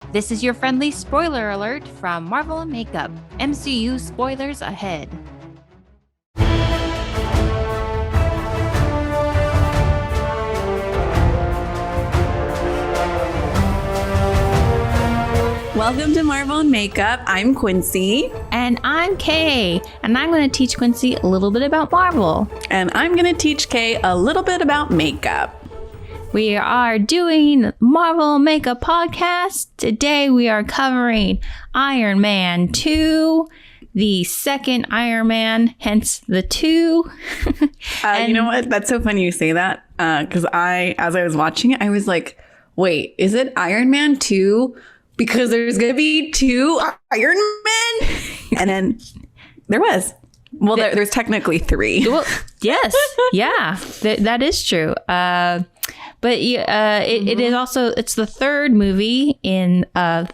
This is your friendly spoiler alert from Marvel and Makeup. MCU spoilers ahead. Welcome to Marvel and Makeup. I'm Quincy. And I'm Kay, and I'm going to teach Quincy a little bit about Marvel. And I'm going to teach Kay a little bit about makeup. We are doing Marvel Makeup Podcast. Today we are covering Iron Man 2, the second Iron Man, hence the 2. You know what? That's so funny you say that. Because as I was watching it, I was like, wait, is it Iron Man 2? Because there's going to be 2 Iron Men? And then there was. Well, there's technically 3. Well, yes. Yeah, that is true. But it is also, it's the third movie in the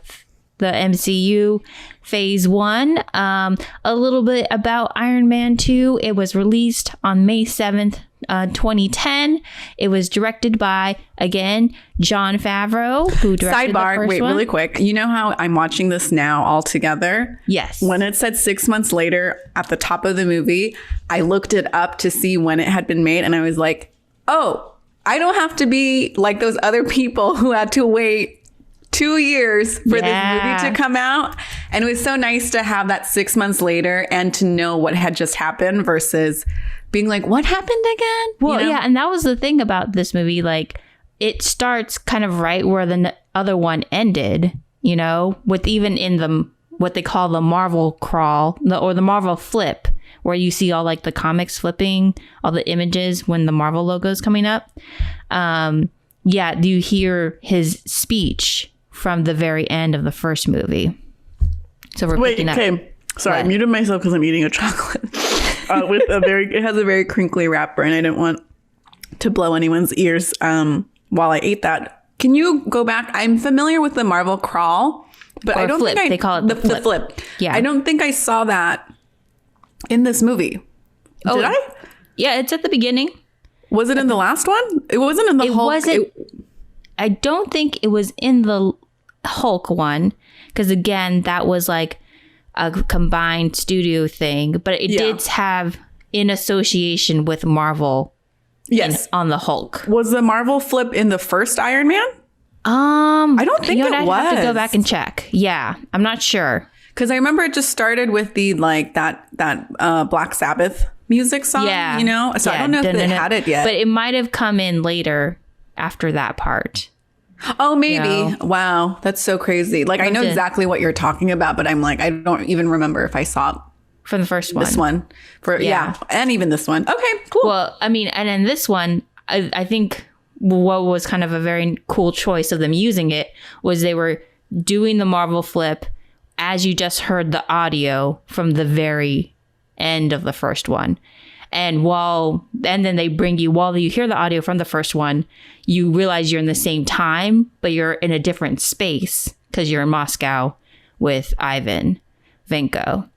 MCU phase 1. A little bit about Iron Man 2. It was released on May 7th, 2010. It was directed by, again, Jon Favreau, who directed the first one. Really quick. You know how I'm watching this now all together? Yes. When it said 6 months later at the top of the movie, I looked it up to see when it had been made, and I was like, oh, I don't have to be like those other people who had to wait 2 years for this movie to come out. And it was so nice to have that 6 months later and to know what had just happened versus being like, what happened again? Well, yeah. And that was the thing about this movie. Like, it starts kind of right where the other one ended, you know, with even in the what they call the Marvel crawl or the Marvel flip, where you see all like the comics flipping, all the images when the Marvel logo is coming up. You hear his speech from the very end of the first movie. So we're picking up. Okay. Sorry, I muted myself because I'm eating a chocolate with it has a very crinkly wrapper, and I didn't want to blow anyone's ears while I ate that. Can you go back? I'm familiar with the Marvel crawl, but I don't flip. think they call it the flip. Yeah, I don't think I saw that in this movie. Did I? Yeah, it's at the beginning. Was it in the last one? It wasn't in the Hulk. I don't think it was in the Hulk one, because again, that was like a combined studio thing, but it did have in association with Marvel. Yes, on the Hulk. Was the Marvel flip in the first Iron Man? I don't think it was. I'd have to go back and check. Yeah, I'm not sure. Because I remember it just started with the that Black Sabbath music song, you know? So I don't know if it had it yet. But it might have come in later after that part. Oh, maybe. You know? Wow. That's so crazy. Like, I know exactly what you're talking about, but I'm like, I don't even remember if I saw it. From the first one. This one. And even this one. Okay, cool. Well, I mean, and in this one, I think what was kind of a very cool choice of them using it was they were doing the Marvel flip as you just heard the audio from the very end of the first one. And then they bring you, while you hear the audio from the first one, you realize you're in the same time, but you're in a different space because you're in Moscow with Ivan Vanko.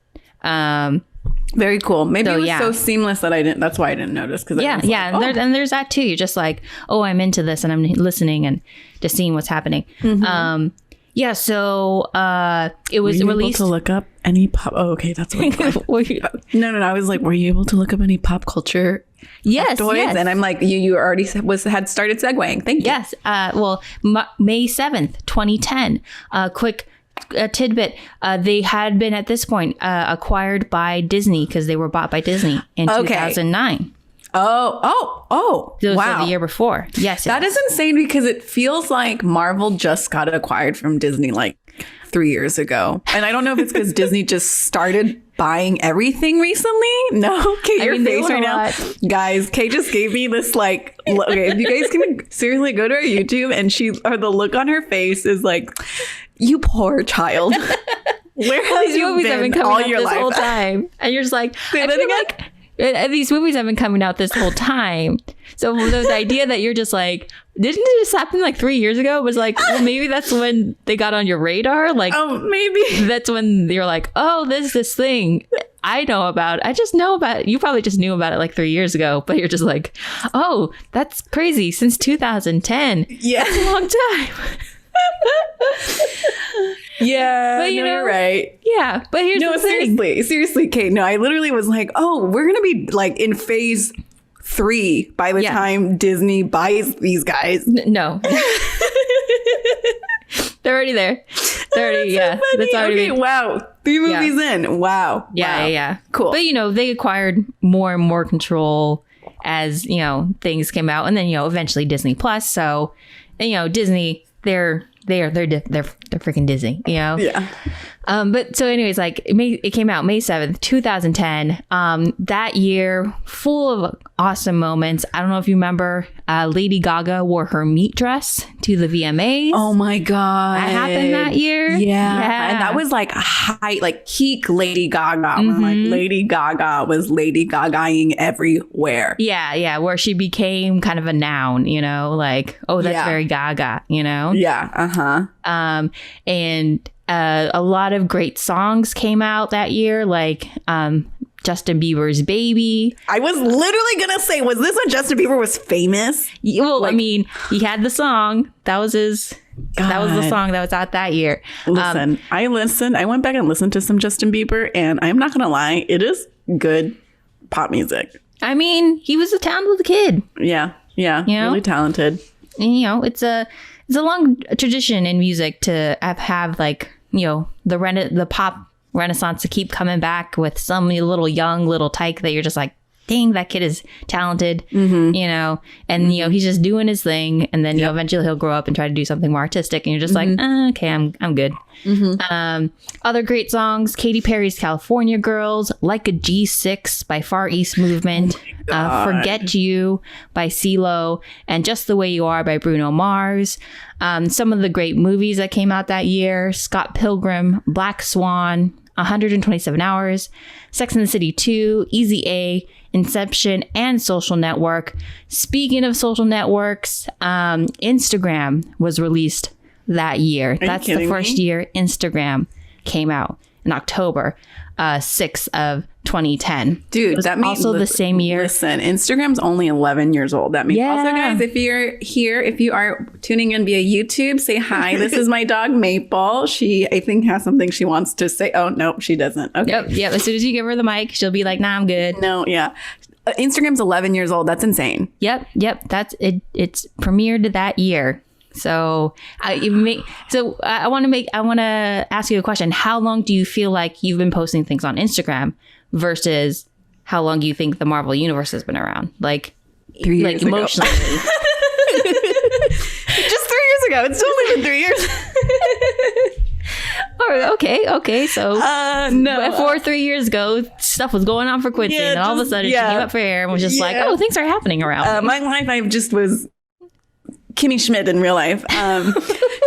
Very cool. Maybe it was so seamless that that's why I didn't notice. And there's that too. You're just like, oh, I'm into this and I'm listening and just seeing what's happening. Mm-hmm. So it was released. Able to look up any pop? Oh, okay, that's what. No. I was like, were you able to look up any pop culture? Yes. And I'm like, you already had started segueing. Thank you. Yes. May 7th, 2010. Quick tidbit. They had been at this point acquired by Disney because they were bought by Disney in 2009. Oh, Those wow. were the year before. Yes. That is insane because it feels like Marvel just got acquired from Disney like 3 years ago. And I don't know if it's because Disney just started buying everything recently. No, Kay, your face right now. Guys, Kay just gave me this like, okay, if you guys can seriously go to her YouTube and the look on her face is like, you poor child. Where have you been all your life? Whole time? And you're just like, these movies have been coming out this whole time. So the idea that you're just like, didn't it just happen like 3 years ago? It was like, well, maybe that's when they got on your radar. Like, oh, maybe that's when you're like, oh, there's this thing I know about. I just know about it. You probably just knew about it like 3 years ago, but you're just like, oh, that's crazy. Since 2010. Yeah. That's a long time. Yeah, But, you're right. Yeah, but here's the thing. Seriously, Kate. No, I literally was like, oh, we're gonna be like in phase 3 by the time Disney buys these guys. No. They're already there. They're already, That's already wow. 3 movies in. Wow. Yeah. Cool. But, they acquired more and more control as, things came out. And then, eventually Disney Plus. So, Disney, they're freaking Disney, Yeah. But so anyways, like it came out May 7th, 2010. That year, full of awesome moments. I don't know if you remember, Lady Gaga wore her meat dress to the VMAs. Oh my God. That happened that year. Yeah. And that was like peak Lady Gaga. When like Lady Gaga was Lady Gagaing everywhere. Yeah. Where she became kind of a noun, like, oh, that's very Gaga, Yeah. Uh-huh. And a lot of great songs came out that year, like Justin Bieber's Baby. I was literally gonna say, was this when Justin Bieber was famous? Well, I mean, he had the song. That was his. God. That was the song that was out that year. Listen, I went back and listened to some Justin Bieber, and I'm not gonna lie, it is good pop music. I mean, he was a talented kid. Yeah, really talented. And, it's a long tradition in music to have like, the pop renaissance to keep coming back with some little tyke that you're just like, dang, that kid is talented, and he's just doing his thing, and then eventually he'll grow up and try to do something more artistic, and you're just like, okay, I'm good. Other great songs: Katy Perry's California Girls, Like a G6 by Far East Movement, Forget You by CeeLo, and Just the Way You Are by Bruno Mars. Some of the great movies that came out that year: Scott Pilgrim, Black Swan, 127 Hours, Sex and the City 2, Easy A, Inception, and Social Network. Speaking of social networks, Instagram was released that year. That's the first year Instagram came out, in October 6th of 2010. Dude, that means also the same year. Listen, Instagram's only 11 years old. That means also, guys, if you're here, if you are tuning in via YouTube, say hi. This is my dog Maple. She, I think, has something she wants to say. Oh, no, she doesn't. Okay. Yep. As soon as you give her the mic, she'll be like, nah, I'm good. No, yeah. Instagram's 11 years old. That's insane. Yep. That's it. It's premiered that year. So I want to ask you a question. How long do you feel like you've been posting things on Instagram versus how long do you think the Marvel universe has been around? Like 3 years ago. Emotionally. Just 3 years ago. It's only been 3 years. Oh, okay. So no. before 3 years ago, stuff was going on for Quincy, and all of a sudden she came up for air and was just like, oh, things are happening around me. My life, I just was Kimmy Schmidt in real life.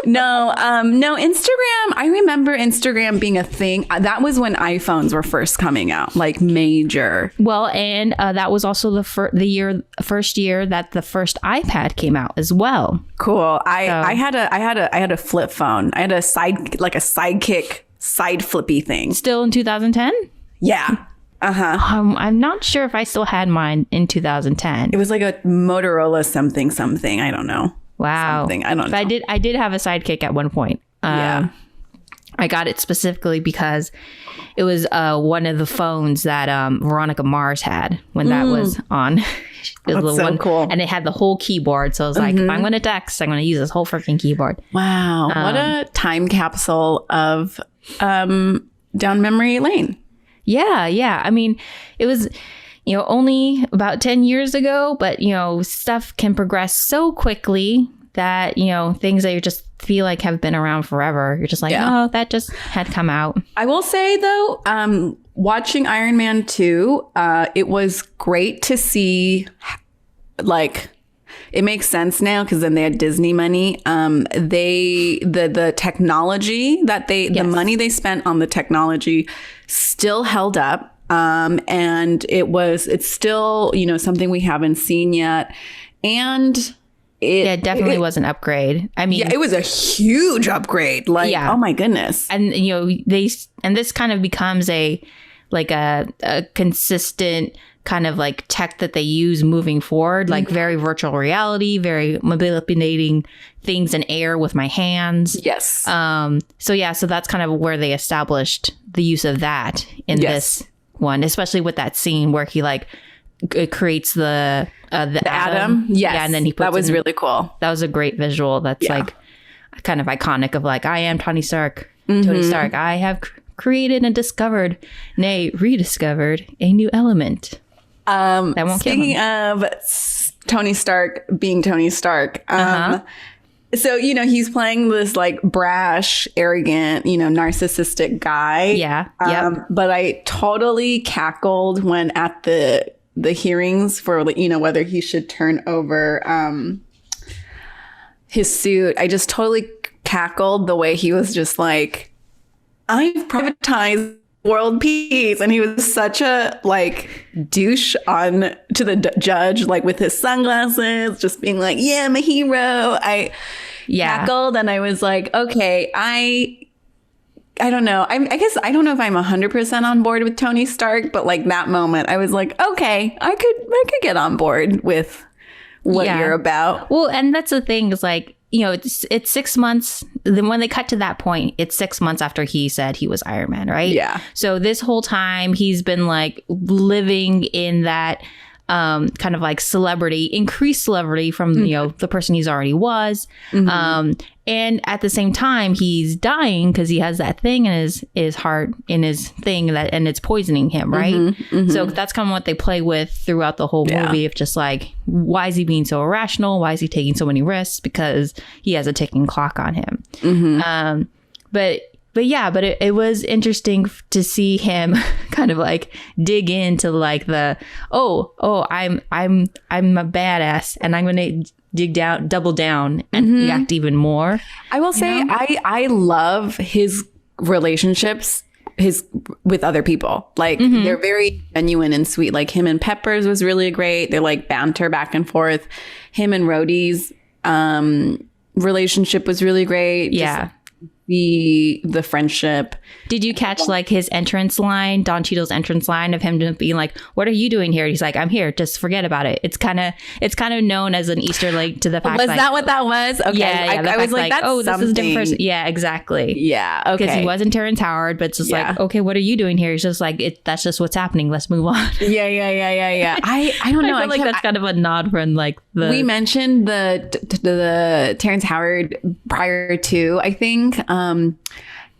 No, Instagram. I remember Instagram being a thing. That was when iPhones were first coming out, like major. Well, and that was also the first year that the first iPad came out as well. Cool. I had a flip phone. I had a sidekick side flippy thing. Still in 2010? Yeah. Uh-huh. I'm not sure if I still had mine in 2010. It was like a Motorola something. I don't know. Wow. Something. I don't know. But I did have a Sidekick at one point. Yeah. I got it specifically because it was one of the phones that Veronica Mars had when that was on. It was so cool. And it had the whole keyboard. So I was like, if I'm going to text, I'm going to use this whole freaking keyboard. Wow. What a time capsule of down memory lane. Yeah. I mean, it was, only about 10 years ago, but, stuff can progress so quickly that, things that you just feel like have been around forever. You're just like, oh, that just had come out. I will say, though, watching Iron Man 2, it was great to see, like, it makes sense now because then they had Disney money. The technology that the money they spent on the technology still held up. And it's still, something we haven't seen yet. And it definitely was an upgrade. I mean, it was a huge upgrade. Like, oh my goodness. And, this kind of becomes a consistent kind of like tech that they use moving forward, like very virtual reality, very manipulating things in air with my hands. Yes. So that's kind of where they established the use of that in this one, especially with that scene where he like it creates the atom. Yes. Yeah, and then he puts that was really cool. That was a great visual. That's like kind of iconic of like, I am Tony Stark. Tony Stark. I have created and discovered, nay, rediscovered a new element. That won't kill him. Speaking of Tony Stark being Tony Stark, so, you know, he's playing this like brash, arrogant, you know, narcissistic guy. Yeah. But I totally cackled when at the hearings for, you know, whether he should turn over his suit. I just totally cackled the way he was just like, I've privatized world peace, and he was such a like douche on to the judge, like with his sunglasses, just being like, yeah, I'm a hero. I cackled, and I was like, okay, I don't know. I guess I don't know if I'm 100% on board with Tony Stark, but like that moment I was like, okay, I could get on board with what you're about. Well, and that's the thing is like, you know, it's 6 months. Then when they cut to that point, it's 6 months after he said he was Iron Man, right? Yeah. So this whole time he's been like living in that kind of like increased celebrity from, you know, the person he's already was. And at the same time, he's dying because he has that thing in his heart, in his thing, and it's poisoning him, right? So that's kind of what they play with throughout the whole movie of just like, why is he being so irrational? Why is he taking so many risks? Because he has a ticking clock on him. But it was interesting to see him kind of like dig into like the I'm a badass and I'm gonna double down and react even more. I will say I love his relationships with other people. Like they're very genuine and sweet. Like him and Peppers was really great. They're like banter back and forth. Him and Rhodey's relationship was really great. Yeah. Just the friendship. Did you catch like his entrance line, Don Cheadle's entrance line of him just being like, "What are you doing here?" He's like, "I'm here. Just forget about it." It's kind of known as an Easter egg to the fact. Was that what that was? Okay, yeah. I was like, that's this is a different person. Yeah, exactly. Yeah, okay. Because he wasn't Terrence Howard, but it's just like, okay, what are you doing here? He's just like, that's just what's happening. Let's move on. Yeah. I don't know. I feel like that's kind of a nod from like we mentioned the Terrence Howard prior to, I think.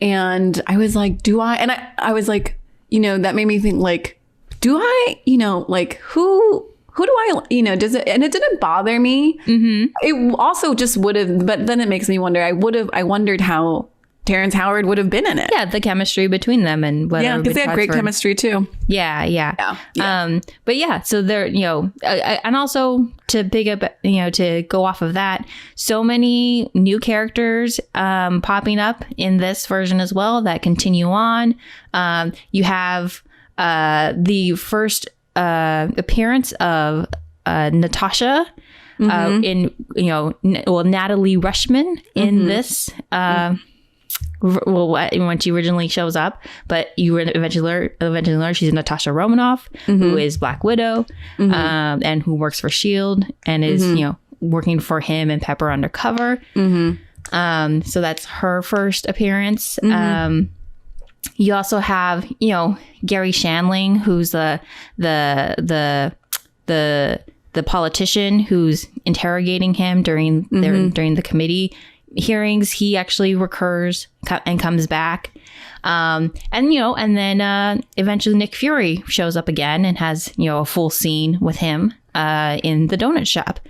And I was like, I was like, you know, that made me think like, do I, you know, like who do I, you know, does it, and it didn't bother me. It also just would have, but then it makes me wonder, I wondered how Terrence Howard would have been in it. Yeah, the chemistry between them and whether. Yeah, because they had great chemistry too. Yeah. But yeah, so they're, you know, and also to pick up, you know, to go off of that, so many new characters popping up in this version as well that continue on. You have the first appearance of Natasha. In, you know, Natalie Rushman in this. When she originally shows up, but you eventually learn she's Natasha Romanoff, who is Black Widow, and who works for S.H.I.E.L.D. and is, you know, working for him and Pepper undercover. So that's her first appearance. You also have, you know, Gary Shandling, who's the politician who's interrogating him during the committee hearings. He actually recurs and comes back, and then eventually Nick Fury shows up again and has, you know, a full scene with him in the donut shop.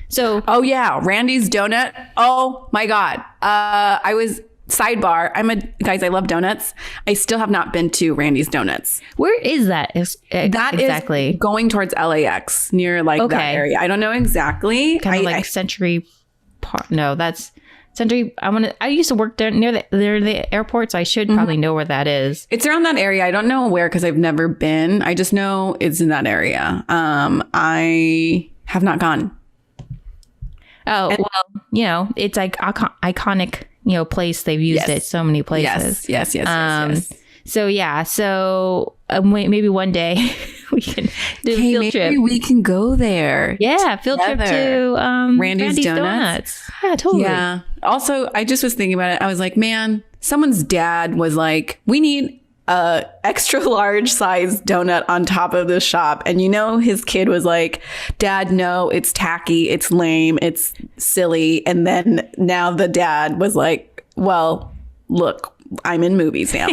So Randy's donut, oh my god, I was sidebar, guys, I love donuts. I still have not been to Randy's Donuts. Where is that? That exactly is going towards LAX, near like that area. I don't know exactly. Kind of like Century Park. No, that's Century. I used to work there near the airport, so I should probably know where that is. It's around that area. I don't know where because I've never been. I just know it's in that area. I have not gone. Oh, well, you know, it's like iconic, you know, place. They've used it so many places. Yes. So yeah, maybe one day we can do a Hey, field maybe trip. we can go there. Yeah, field trip together. to Randy's Donuts. Yeah, totally. Yeah. Also, I just was thinking about it. I was like, man, someone's dad was like, we need a extra large size donut on top of the shop. And his kid was like, Dad, no, it's tacky, it's lame, it's silly. And then now the dad was like, well, look, I'm in movies now.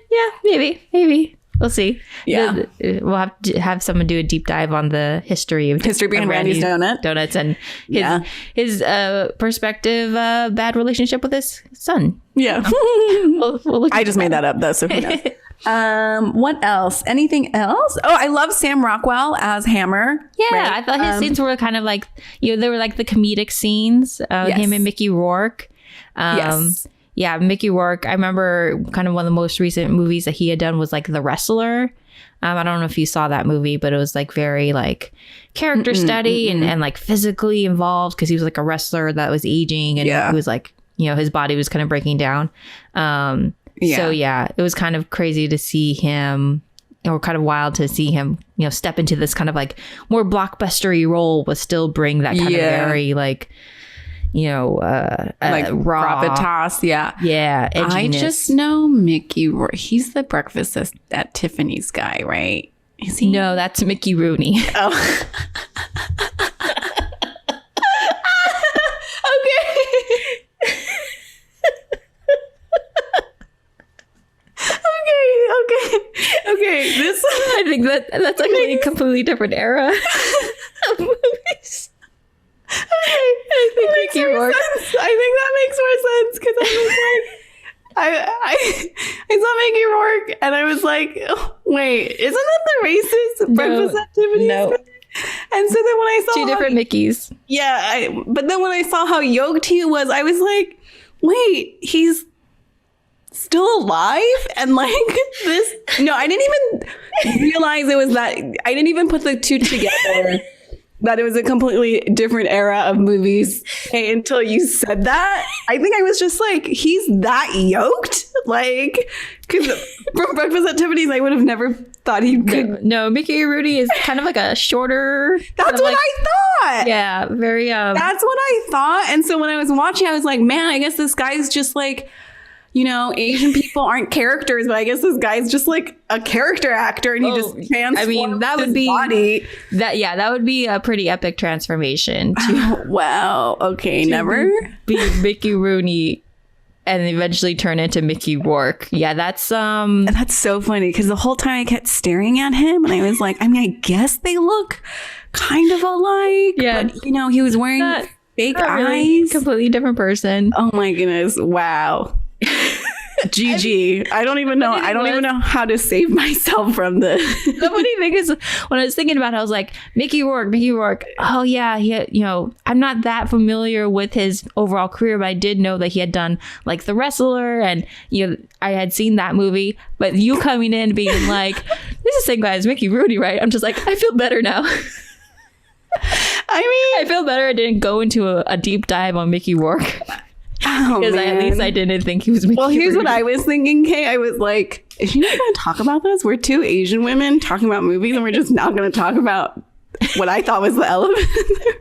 yeah, maybe. We'll see. Yeah. We'll have to have someone do a deep dive on the history behind Randy's Donuts and his perspective, bad relationship with his son. Yeah. We'll look I just made that up though, so who knows? What else? Anything else? Oh, I love Sam Rockwell as Hammer. Yeah, right? I thought his scenes were kind of like, they were like the comedic scenes. Him and Mickey Rourke. Yes. Yeah, Mickey Rourke. I remember kind of one of the most recent movies that he had done was like The Wrestler. I don't know if you saw that movie, but it was like very like character study and like physically involved because he was like a wrestler that was aging and he was like, his body was kind of breaking down. So it was kind of crazy to see him, or kind of wild to see him, step into this kind of like more blockbustery role, but still bring that kind of very like, like raw gravitas. Yeah. Edginess. I just know Mickey Rourke. He's the Breakfast at Tiffany's guy, right? Is he? No, that's Mickey Rooney. Oh. Okay. This I think that's actually a completely different era of movies. I think Mickey Rourke. I think that makes more sense because I was like, I saw Mickey Rourke and I was like, oh, wait, isn't that the racist Breakfast Activities? No. And so then when I saw two different Mickeys. Yeah, but then when I saw how yoked he was, I was like, wait, he's still alive? And like this, no, I didn't even realize it was that. I didn't even put the two together. That it was a completely different era of movies until you said that. I think I was just like, he's that yoked? Like, because from Breakfast Activities, I would have never thought he could. No, Mickey Rooney is kind of like a shorter. That's what I thought. Yeah, very. That's what I thought. And so when I was watching, I was like, man, I guess this guy's just like, Asian people aren't characters, but I guess this guy's just like a character actor and he just transforms that would his be body. That would be a pretty epic transformation. Wow. Okay. Never be Mickey Rooney and eventually turn into Mickey Rourke. Yeah, that's so funny because the whole time I kept staring at him and I was like, I mean, I guess they look kind of alike. Yeah. But, he was wearing fake eyes. Really completely different person. Oh my goodness. Wow. GG. I don't even know. I don't even know how to save myself from this. The funny thing is, when I was thinking about it, I was like, Mickey Rourke. Oh yeah, I'm not that familiar with his overall career, but I did know that he had done like The Wrestler, and I had seen that movie. But you coming in being like, this is the same guy as Mickey Rooney, right? I'm just like, I feel better now. I feel better. I didn't go into a deep dive on Mickey Rourke. Because at least I didn't think he was Mickey Rooney. Here's what I was thinking, Kay. I was like, is she not going to talk about this? We're two Asian women talking about movies and we're just not going to talk about what I thought was the elephant in there.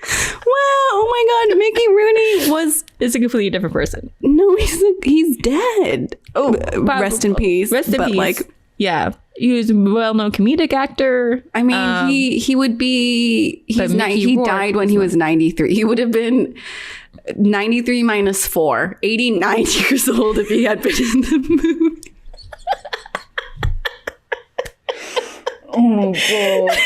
Wow, oh my God, Mickey Rooney is a completely different person. No, he's dead. Oh, rest in peace. Rest in peace. Yeah, he was a well-known comedic actor. I mean, he would be. He died when he was 93. He would have been 93 minus 4, 89 years old if he had been in the movie. Oh my God.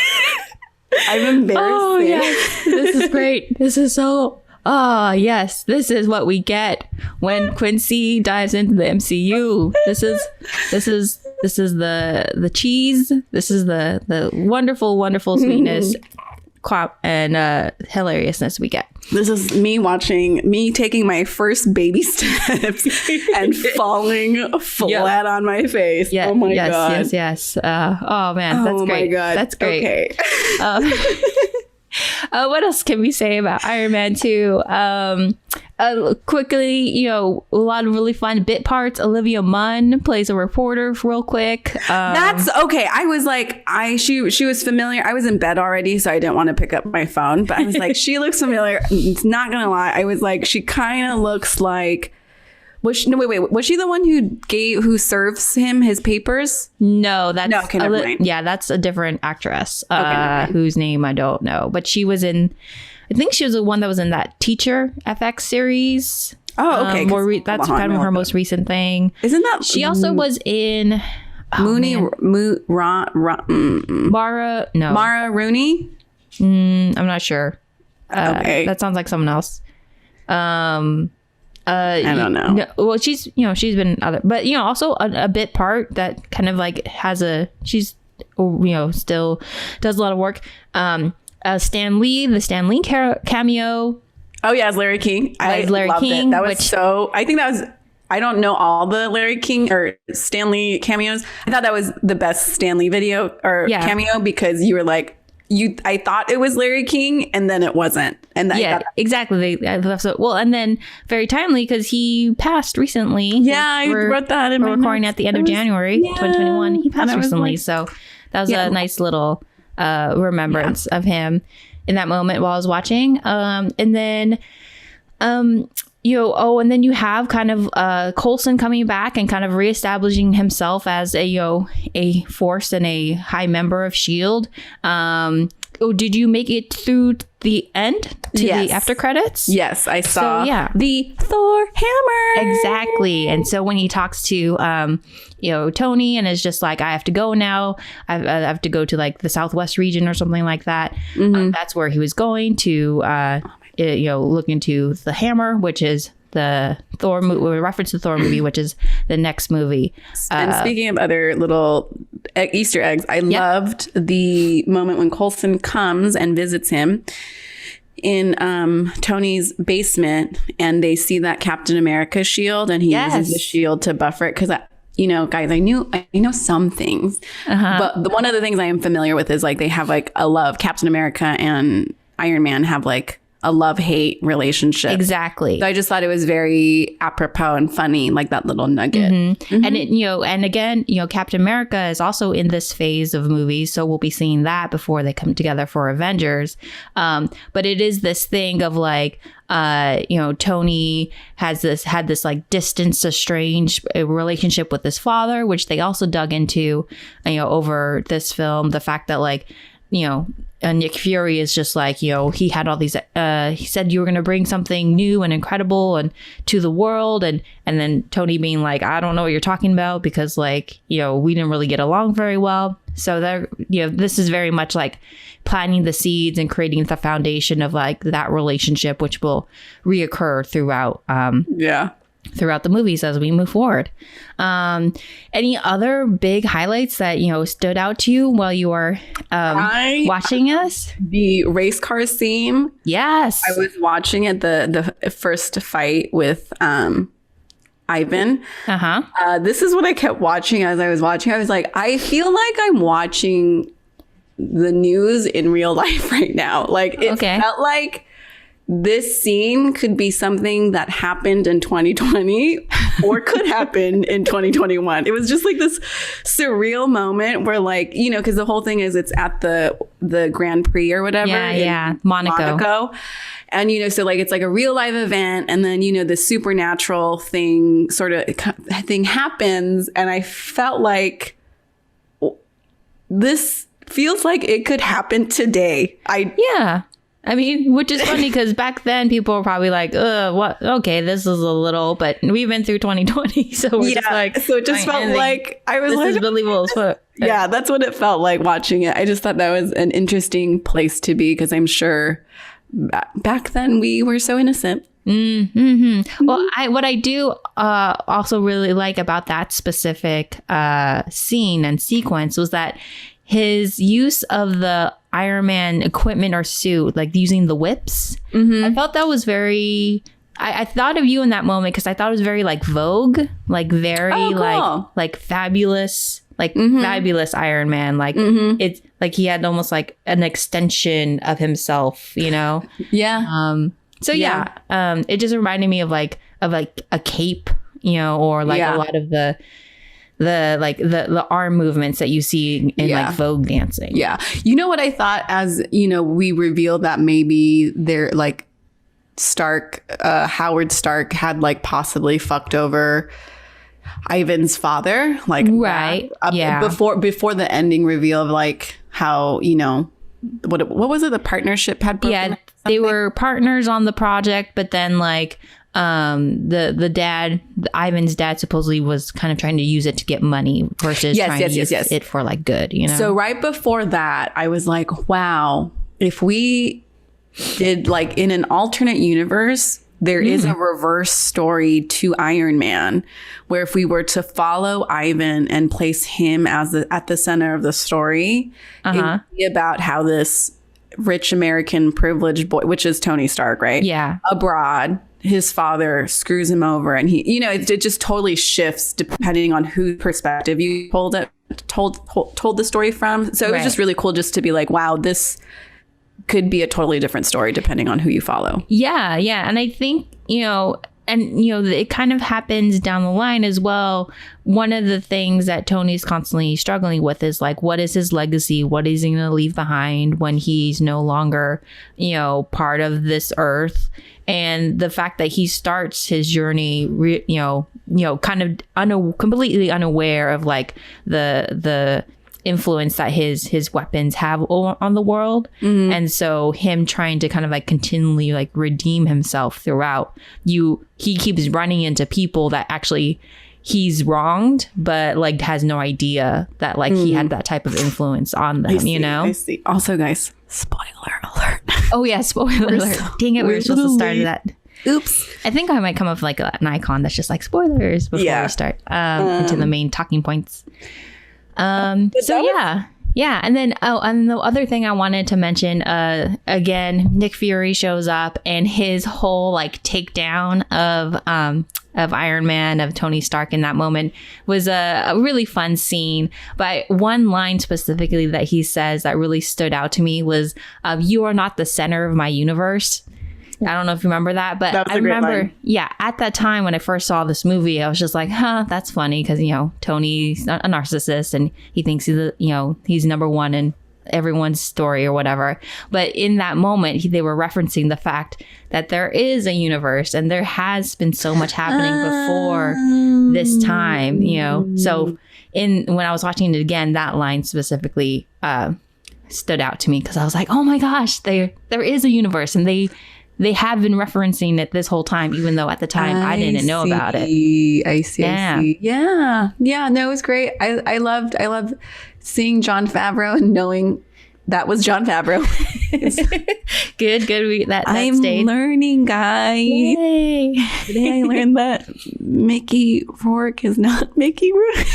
I'm embarrassed. Oh, yes. This is great. This is so... Oh, yes. This is what we get when Quincy dives into the MCU. This is the cheese. This is the wonderful, wonderful sweetness and hilariousness we get. This is me taking my first baby steps and falling flat on my face. Yeah, oh my God. Yes. Oh man, that's great. Oh my God. That's great. Okay. What else can we say about Iron Man 2? quickly, you know, a lot of really fun bit parts. Olivia Munn plays a reporter real quick. That's okay. I was like, she was familiar. I was in bed already, so I didn't want to pick up my phone. But I was like, she looks familiar. It's not gonna lie. I was like, she kind of looks like. Was she the one who serves him his papers? No, that's okay, never mind. Yeah, that's a different actress. Okay, whose name I don't know, but she was in. I think she was the one that was in that Teacher FX series. Oh, okay. That's kind of her most recent thing. Isn't that? She also was in Mara Rooney. I'm not sure. Okay, that sounds like someone else. I don't know. No, well, she's been other, but also a bit part that kind of like she's still does a lot of work. Stan Lee, the Stan Lee cameo. Oh yeah, it's Larry King. I loved it. That was I think that was. I don't know all the Larry King or Stan Lee cameos. I thought that was the best Stan Lee video or cameo because you were like, I thought it was Larry King and then it wasn't. And exactly. And then very timely because he passed recently. Yeah, I wrote that in my recording notes. at the end of January 2021. He passed recently, so that was a nice little remembrance of him in that moment while I was watching. And then and then you have kind of Coulson coming back and kind of reestablishing himself as a force and a high member of S.H.I.E.L.D. Did you make it through the end to the after credits? Yes, I saw the Thor hammer. Exactly. And so when he talks to Tony and is just like, I have to go now. I have to go to like the Southwest region or something like that. Mm-hmm. That's where he was going to look into the hammer, which is the Thor movie, reference to the Thor movie, which is the next movie. And speaking of other little Easter eggs, I loved the moment when Coulson comes and visits him in Tony's basement, and they see that Captain America shield, and he uses the shield to buffer it because. Guys, I know some things, but one of the things I am familiar with is like they have like a love. Captain America and Iron Man have like a love-hate relationship. Exactly. So I just thought it was very apropos and funny, like that little nugget. Mm-hmm. Mm-hmm. And again, Captain America is also in this phase of movies, so we'll be seeing that before they come together for Avengers. But it is this thing of like, Tony had this like distance, estranged relationship with his father, which they also dug into, over this film. The fact that like, Nick Fury is just like, he had all these, he said you were going to bring something new and incredible and to the world. And then Tony being like, I don't know what you're talking about because like, we didn't really get along very well. So there, this is very much like planting the seeds and creating the foundation of like that relationship, which will reoccur throughout, throughout the movies as we move forward. Any other big highlights that stood out to you while you were watching us? The race car scene. Yes, I was watching it. The first fight with Ivan. This is what I kept watching as I was watching. I was like, I feel like I'm watching the news in real life right now. Like it felt like this scene could be something that happened in 2020 or could happen in 2021. It was just like this surreal moment where like, because the whole thing is it's at the Grand Prix or whatever. Yeah. Monaco. And, so like, it's like a real live event. And then, the supernatural thing happens. And I felt like this feels like it could happen today. I mean, which is funny because back then people were probably like, what? Okay, this is a little, but we've been through 2020. So we're just like, so it just felt like I was this like, is believable as fuck. Yeah, that's what it felt like watching it. I just thought that was an interesting place to be because I'm sure back then we were so innocent. Mm-hmm. Well, what I do also really like about that specific scene and sequence was that his use of the Iron Man equipment or suit, like using the whips. I felt that was very... I thought of you in that moment because I thought it was very like Vogue, like very like fabulous, like fabulous Iron Man. Like it's like he had almost like an extension of himself, Yeah. So it just reminded me of like a cape, or like a lot of the arm movements that you see in like Vogue dancing. Yeah. You know what I thought as, we revealed that maybe they're like Howard Stark had like possibly fucked over Ivan's father, like right. Before the ending reveal of like how, what was it? The partnership had broken. Yeah, they were partners on the project, but then like the dad, Ivan's dad, supposedly was kind of trying to use it to get money versus trying to use it for like good, So right before that, I was like, wow, if we did like in an alternate universe, there is a reverse story to Iron Man, where if we were to follow Ivan and place him as at the center of the story, it would be about how this rich American privileged boy, which is Tony Stark, right? Yeah. Abroad, his father screws him over, and he, it just totally shifts depending on whose perspective you told the story from. So it was just really cool just to be like, wow, this could be a totally different story depending on who you follow. Yeah. And I think, it kind of happens down the line as well. One of the things that Tony's constantly struggling with is like, what is his legacy? What is he going to leave behind when he's no longer, part of this earth? And the fact that he starts his journey, kind of completely unaware of like the influence that his weapons have on the world. And so him trying to kind of like continually like redeem himself throughout, he keeps running into people that actually he's wronged, but like has no idea that like he had that type of influence on them. I see. Also, guys, spoiler alert. Oh yeah, spoiler alert. Dang it, we were supposed to start that. Oops. I think I might come up with like an icon that's just like spoilers before we start into the main talking points. And then and the other thing I wanted to mention, again, Nick Fury shows up, and his whole like takedown of Iron Man, of Tony Stark in that moment was a really fun scene. But one line specifically that he says that really stood out to me was, "You are not the center of my universe." I don't know if you remember that, but I remember, at that time when I first saw this movie, I was just like, that's funny because, Tony's a narcissist and he thinks he's number one in everyone's story or whatever. But in that moment, they were referencing the fact that there is a universe and there has been so much happening before this time, So when I was watching it again, that line specifically stood out to me because I was like, oh my gosh, there is a universe, and they have been referencing it this whole time, even though at the time I didn't know about it. I see. Yeah. No, it was great. I loved seeing Jon Favreau and knowing that was Jon Favreau. Good. That I'm stayed. Learning, guys. Yay. Today I learned that Mickey Rourke is not Mickey Rourke.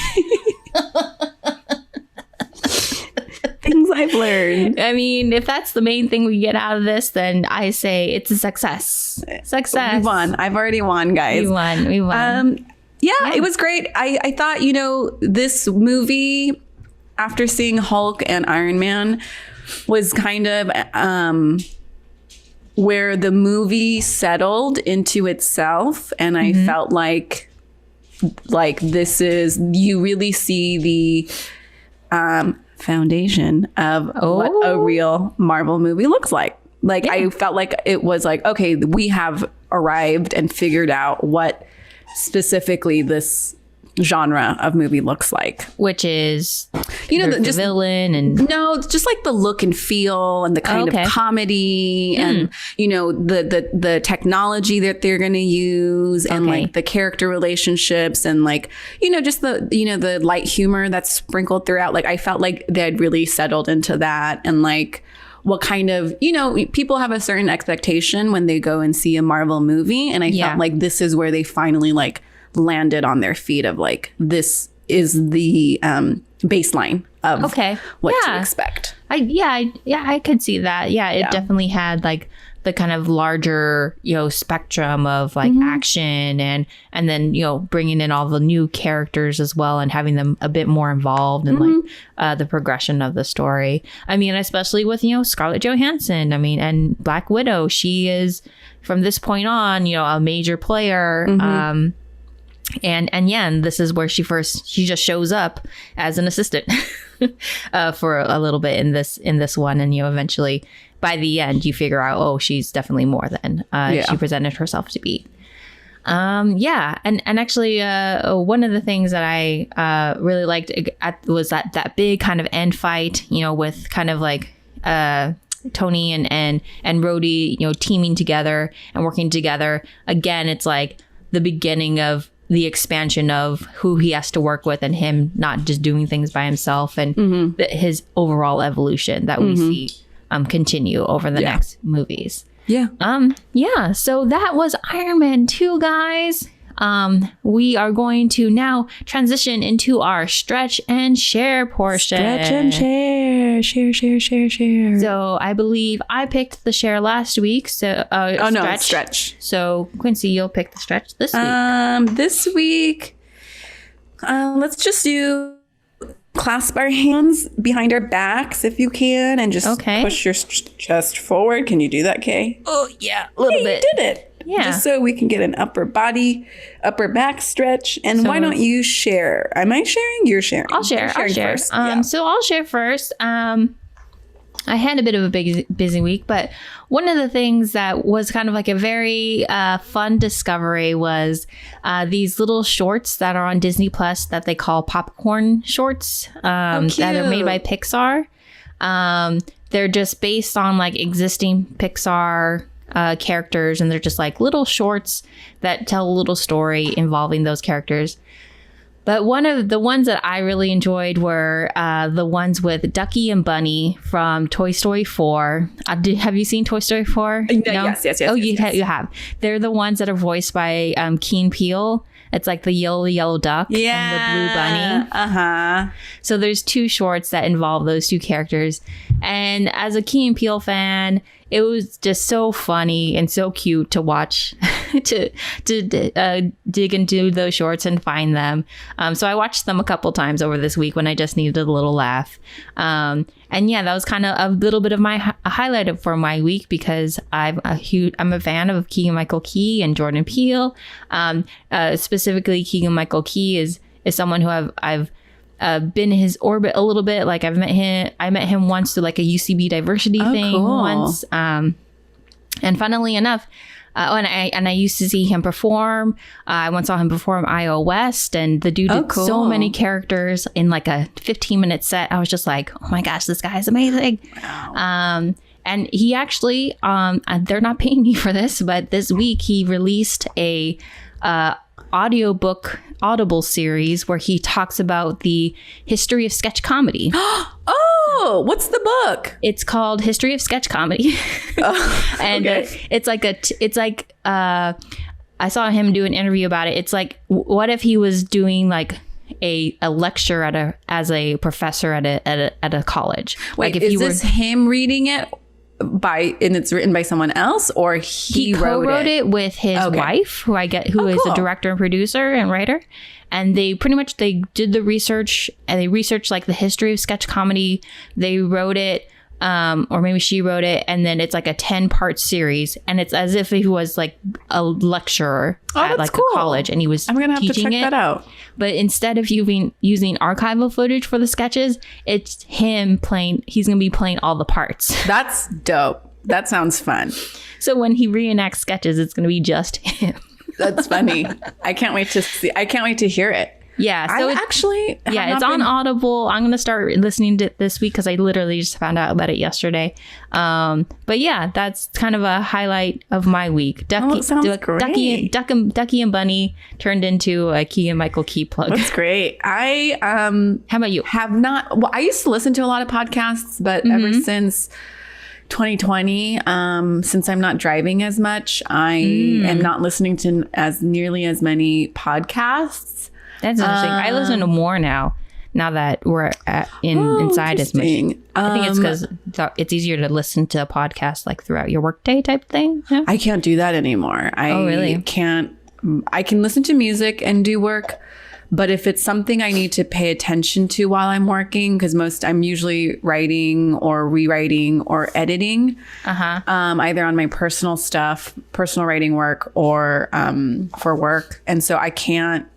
Things I've learned. I mean, if that's the main thing we get out of this, then I say it's a success. Success. We won. I've already won, guys. We won. Yeah, it was great. I thought, this movie, after seeing Hulk and Iron Man, was kind of where the movie settled into itself. And I felt like this is, you really see the foundation of what a real Marvel movie looks like. I felt like it was like, okay, we have arrived and figured out what specifically this genre of movie looks like, which is just the villain and just like the look and feel and the kind of comedy and the technology that they're going to use and like the character relationships and like just the light humor that's sprinkled throughout. Like I felt like they had really settled into that, and like what kind of people have a certain expectation when they go and see a Marvel movie, and I felt like this is where they finally like landed on their feet of like, this is the baseline of what to expect. I could see that. It definitely had like the kind of larger, spectrum of like action and then, bringing in all the new characters as well and having them a bit more involved in like the progression of the story. I mean, especially with, Scarlett Johansson, and Black Widow, she is from this point on, a major player. And this is where she just shows up as an assistant for a little bit in this one. And, eventually by the end, you figure out, oh, she's definitely more than she presented herself to be. And actually, one of the things that I really liked was that big kind of end fight, with kind of like Tony and Rhodey, teaming together and working together. Again, it's like the beginning of the expansion of who he has to work with and him not just doing things by himself and his overall evolution that we see continue over the next movies. Yeah. So that was Iron Man 2, guys. We are going to now transition into our stretch and share portion. Stretch and share. Share. So I believe I picked the share last week. So stretch. So Quincy, you'll pick the stretch this week. This week, let's just do clasp our hands behind our backs if you can, and just push your chest forward. Can you do that, Kay? Oh yeah, a little bit. You did it. Yeah. Just so we can get an upper back stretch. And why don't you share? Am I sharing? You're sharing. I'll share. First. So I'll share first. I had a bit of a busy week, but one of the things that was kind of like a very fun discovery was these little shorts that are on Disney Plus that they call popcorn shorts that are made by Pixar. They're just based on like existing Pixar characters, and they're just like little shorts that tell a little story involving those characters. But one of the ones that I really enjoyed were the ones with Ducky and Bunny from Toy Story 4. Have you seen Toy Story 4? No? Yes. Oh, you have. They're the ones that are voiced by Key and Peele. It's like the yellow duck and the blue bunny. Uh-huh. So there's 2 shorts that involve those 2 characters. And as a Key and Peele fan, it was just so funny and so cute to watch, to dig into those shorts and find them. So I watched them a couple times over this week when I just needed a little laugh. And yeah, that was kind of a little bit of my highlight for my week, because I'm a fan of Keegan-Michael Key and Jordan Peele. Specifically, Keegan-Michael Key is someone who I've been in his orbit a little bit. Like I met him once to like a UCB diversity thing once. And funnily enough, and I used to see him perform. I once saw him perform IO West, and the dude did so many characters in like a 15-minute set. I was just like, oh my gosh, this guy is amazing. Wow. And he actually, they're not paying me for this, but this week he released a Audible series where he talks about the history of sketch comedy. Oh, what's the book? It's called History of Sketch Comedy. And it's like I saw him do an interview about it. It's like, what if he was doing like a lecture as a professor at a college? Wait, like if this him reading it? And it's written by someone else, or he co-wrote it with his wife, who is a director and producer and writer. And they did the research, and they researched like the history of sketch comedy. They wrote it, or maybe she wrote it, and then it's like a 10-part series, and it's as if he was like a lecturer at like a college, and he was I'm gonna have to check that out. But instead of using archival footage for the sketches, it's him playing. He's gonna be playing all the parts. That's dope. That sounds fun. So when he reenacts sketches, it's gonna be just him. That's funny. I can't wait to see. I can't wait to hear it. Yeah. So it's on Audible. I'm going to start listening to it this week because I literally just found out about it yesterday. But yeah, that's kind of a highlight of my week. Sounds great. Ducky and Bunny turned into a Keegan-Michael Key plug. That's great. How about you? Have not. Well, I used to listen to a lot of podcasts, but ever since 2020, since I'm not driving as much, I am not listening to nearly as many podcasts. That's interesting. I listen to more now. now that we're inside as much. I think it's because it's easier to listen to a podcast like throughout your workday type thing. Yeah? I can't do that anymore. Really? I can listen to music and do work, but if it's something I need to pay attention to while I'm working, because I'm usually writing or rewriting or editing, either on my personal writing work or for work. And so I can't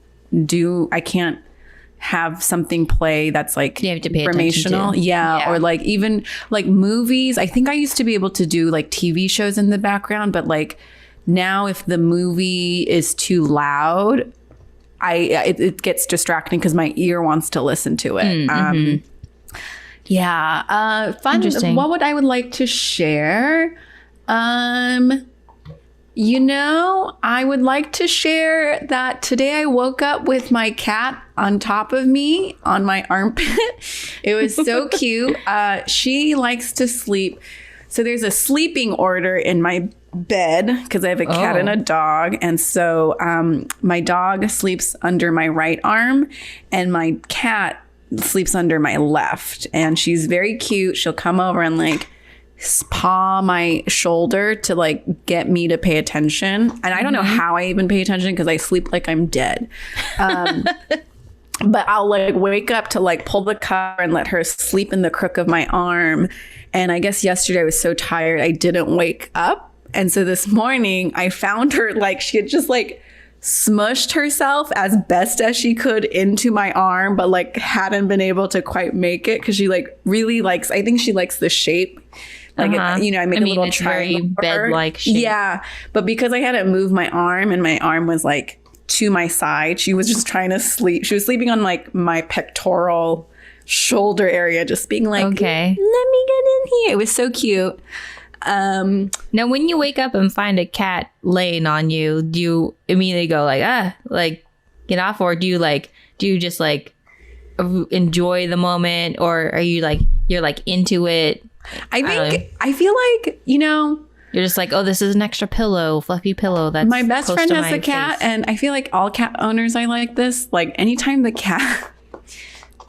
have something play that's like you have to pay informational. Yeah. Or like even like movies. I think I used to be able to do like TV shows in the background, but like now if the movie is too loud, it gets distracting because my ear wants to listen to it. Fun. What would I would like to share? I would like to share that today I woke up with my cat on top of me on my armpit. It was so cute. She likes to sleep. So there's a sleeping order in my bed because I have a cat and a dog. And so my dog sleeps under my right arm and my cat sleeps under my left. And she's very cute. She'll come over and like paw my shoulder to like get me to pay attention. And I don't know how I even pay attention because I sleep like I'm dead. But I'll like wake up to like pull the cover and let her sleep in the crook of my arm. And I guess yesterday I was so tired I didn't wake up. And so this morning I found her like she had just like smushed herself as best as she could into my arm, but like hadn't been able to quite make it because she like really likes, I think she likes the shape. Like, I make a little triangle. Very bed-like shape. Yeah. But because I hadn't moved my arm and my arm was like to my side, she was just trying to sleep. She was sleeping on like my pectoral shoulder area, just being like, okay, let me get in here. It was so cute. Now, when you wake up and find a cat laying on you, do you immediately go like get off, or do you just like enjoy the moment, or are you like you're like into it? I feel like you're just like, oh, this is an extra pillow, fluffy pillow. That's my best friend has a cat, face. and I feel like all cat owners I like this. Like anytime the cat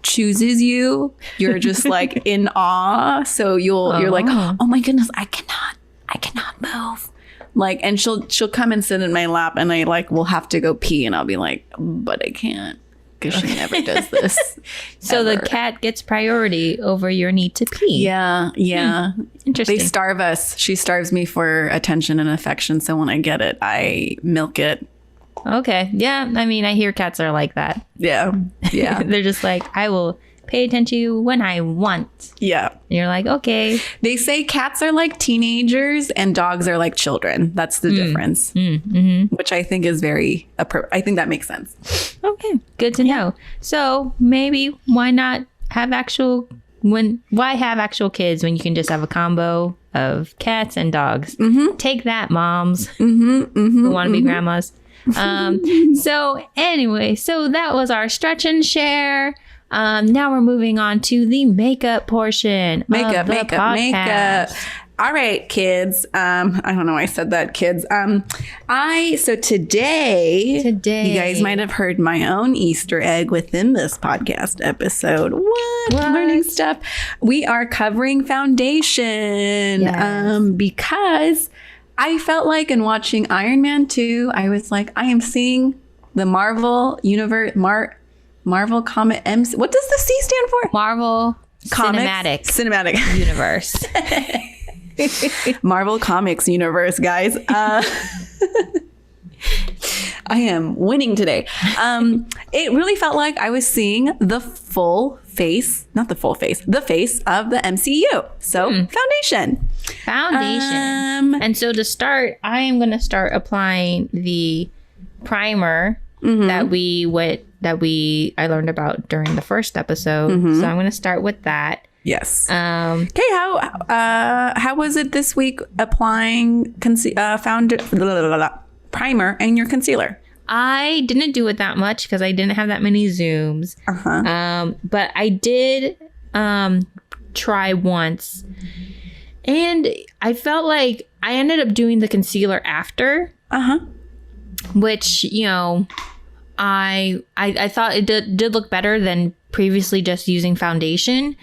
chooses you, you're just like in awe. So you're like, oh my goodness, I cannot move. Like, and she'll come and sit in my lap, and I like will have to go pee, and I'll be like, but I can't because she never does this. So the cat gets priority over your need to pee. Yeah. Interesting. They starve us. She starves me for attention and affection. So when I get it, I milk it. Okay. Yeah. I mean, I hear cats are like that. Yeah. They're just like, I will pay attention to you when I want. Yeah. And you're like, okay. They say cats are like teenagers and dogs are like children. That's the difference. Which I think is very I think that makes sense. Okay. Good to know. So maybe why not have why have actual kids when you can just have a combo of cats and dogs? Take that, moms who want to be grandmas. So anyway, so that was our stretch and share. Now we're moving on to the makeup portion. Makeup. All right, kids. I don't know why I said that, kids. So today, you guys might have heard my own Easter egg within this podcast episode. What? Learning stuff. We are covering foundation. Yes. Because I felt like in watching Iron Man 2, I was like, I am seeing the Marvel universe, Marvel Comic MC. What does the C stand for? Marvel Cinematic Universe. Marvel Comics Universe, guys. I am winning today. It really felt like I was seeing the face of the MCU. So Foundation. And so to start, I am going to start applying the primer that I learned about during the first episode. So I'm going to start with that. Yes. Okay. How was it this week applying primer and your concealer? I didn't do it that much because I didn't have that many Zooms. But I did try once, and I felt like I ended up doing the concealer after. Which I thought it did look better than previously just using foundation,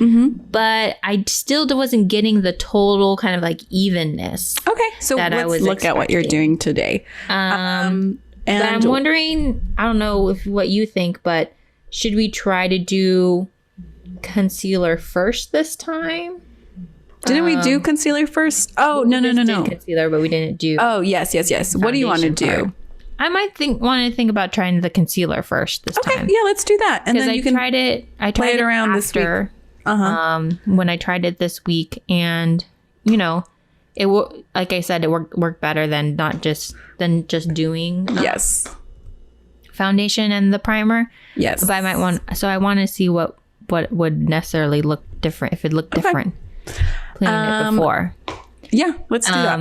but I still wasn't getting the total kind of like evenness. Okay, so let's look at what you're doing today. And I'm wondering, I don't know what you think, but should we try to do concealer first this time? Didn't we do concealer first? Oh, no. Concealer, but we didn't do. Oh, yes. What do you want to do? I might want to think about trying the concealer first this time. Okay, yeah, let's do that. And then you can tried it. I tried it around this week. When I tried it this week, and you know, like I said, it worked better than just doing foundation and the primer. Yes, but I might want. So I want to see what would necessarily look different if it looked different. Playing it before. Yeah, let's do that.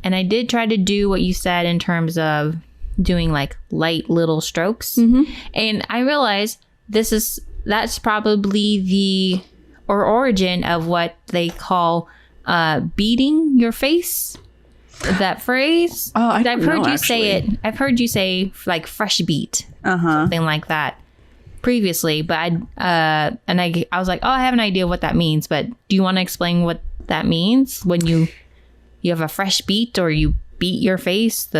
And I did try to do what you said in terms of doing like light little strokes. And I realized that's probably the origin of what they call beating your face. That phrase. Oh, I've heard you say it. I've heard you say like fresh beat, something like that previously. But I was like, oh, I have an idea what that means. But do you want to explain what that means when you have a fresh beat or you beat your face?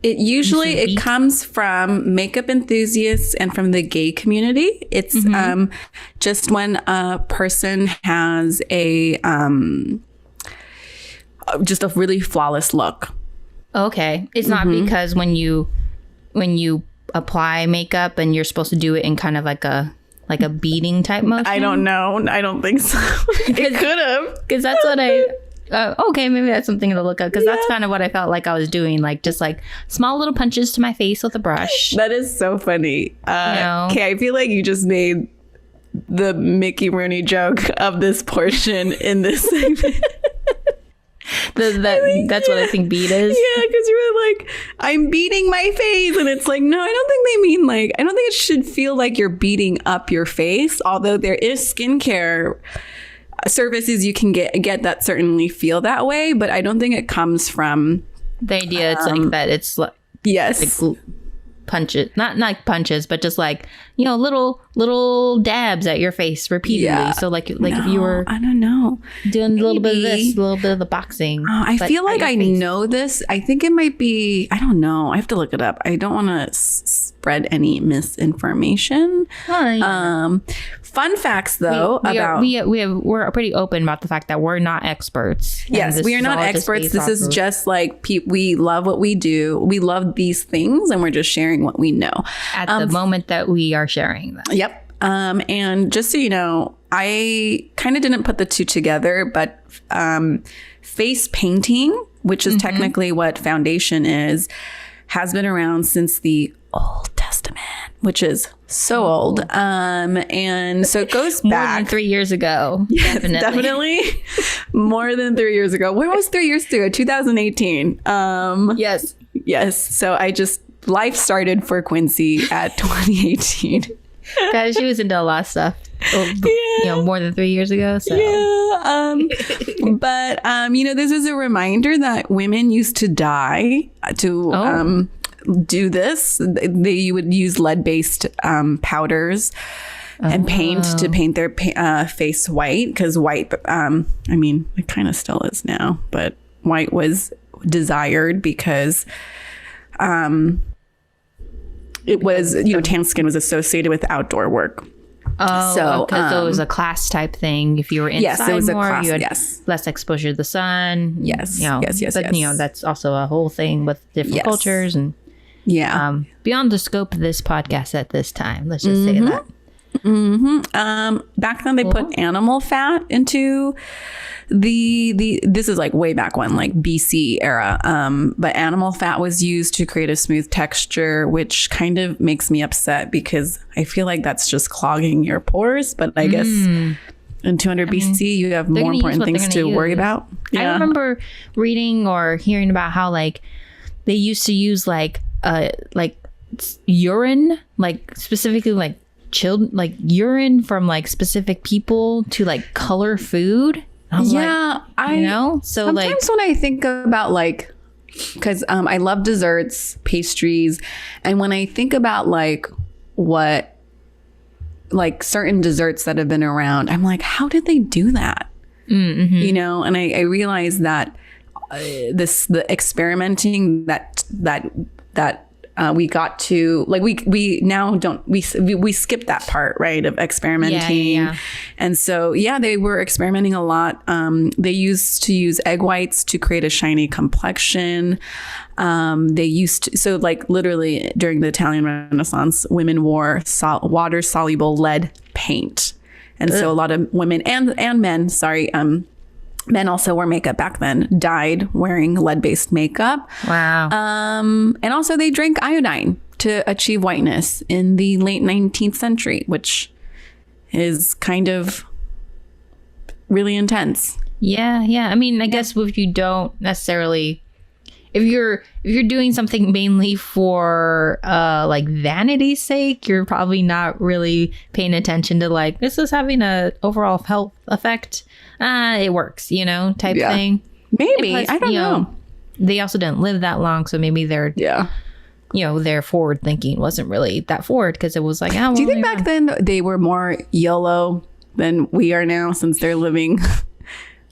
It comes from makeup enthusiasts and from the gay community. It's just when a person has just a really flawless look. Okay, it's not because when you apply makeup and you're supposed to do it in kind of like a beating type motion. I don't know. I don't think so. It could have, because that's what okay, maybe that's something to look at, because that's kind of what I felt like I was doing, like just like small little punches to my face with a brush. That is so funny. Okay, I feel like you just made the Mickey Rooney joke of this portion in this segment. That's what I think beat is. Yeah, because you were like, I'm beating my face, and it's like, no, I don't think they mean like, I don't think it should feel like you're beating up your face, although there is skincare services you can get that certainly feel that way, but I don't think it comes from the idea. It's like that. It's like, yes, like punches, not like punches, but just like, you know, little dabs at your face repeatedly. Yeah. So like if you were, I don't know, doing a little bit of this, a little bit of the boxing. I feel like I know this. I think it might be, I don't know, I have to look it up. I don't want to spread any misinformation. Fun facts though, we're pretty open about the fact that we're not experts. Yes, we are not experts. This is just like we love what we do. We love these things, and we're just sharing what we know at the moment that we are sharing them. Yep. And just so you know, I kind of didn't put the two together, but face painting, which is technically what foundation is, has been around since the Old Testament, which is so old. And so it goes back more than 3 years ago. Yes, definitely more than 3 years ago. When was 3 years ago? 2018. Yes. So life started for Quincy at 2018. Guys, she was into a lot of stuff. You know, more than 3 years ago. So. Yeah. But you know, this is a reminder that women used to die to do this. You would use lead-based powders and paint to paint their face white, because white, I mean, it kind of still is now, but white was desired because it was, you know, tan skin was associated with outdoor work. Oh, so because it was a class type thing. If you were inside, yes, it was more, a class, you had less exposure to the sun. Yes, you know, yes. But you know, that's also a whole thing with different cultures and beyond the scope of this podcast at this time. Let's just say that. Back then, they put animal fat into this is like way back when, like BC era. But animal fat was used to create a smooth texture, which kind of makes me upset because I feel like that's just clogging your pores. But I guess in 200 BC, you have more important things to worry about. Yeah. I remember reading or hearing about how like they used to use like urine, like specifically like chilled, like urine from like specific people to like color food. Yeah, you know, so sometimes when I think about like, because I love desserts, pastries, and when I think about like what like certain desserts that have been around, I'm like, how did they do that? You know, and I realized that the experimenting that we got to, like, we now don't, we skipped that part, right, of experimenting. And so they were experimenting a lot. They used to use egg whites to create a shiny complexion. They used to, so like literally during the Italian Renaissance, women wore water soluble lead paint. And so a lot of women and men, men also wore makeup back then, died wearing lead-based makeup. Wow. And also they drank iodine to achieve whiteness in the late 19th century, which is kind of really intense. Yeah. I mean, I guess if you don't necessarily, if you're doing something mainly for like vanity's sake, you're probably not really paying attention to like, this is having a overall health effect. It works, you know, type thing. Maybe. Plus, I don't know. They also didn't live that long, so maybe their their forward thinking wasn't really that forward, because it was like, oh, do you think back then they were more YOLO than we are now, since they're living?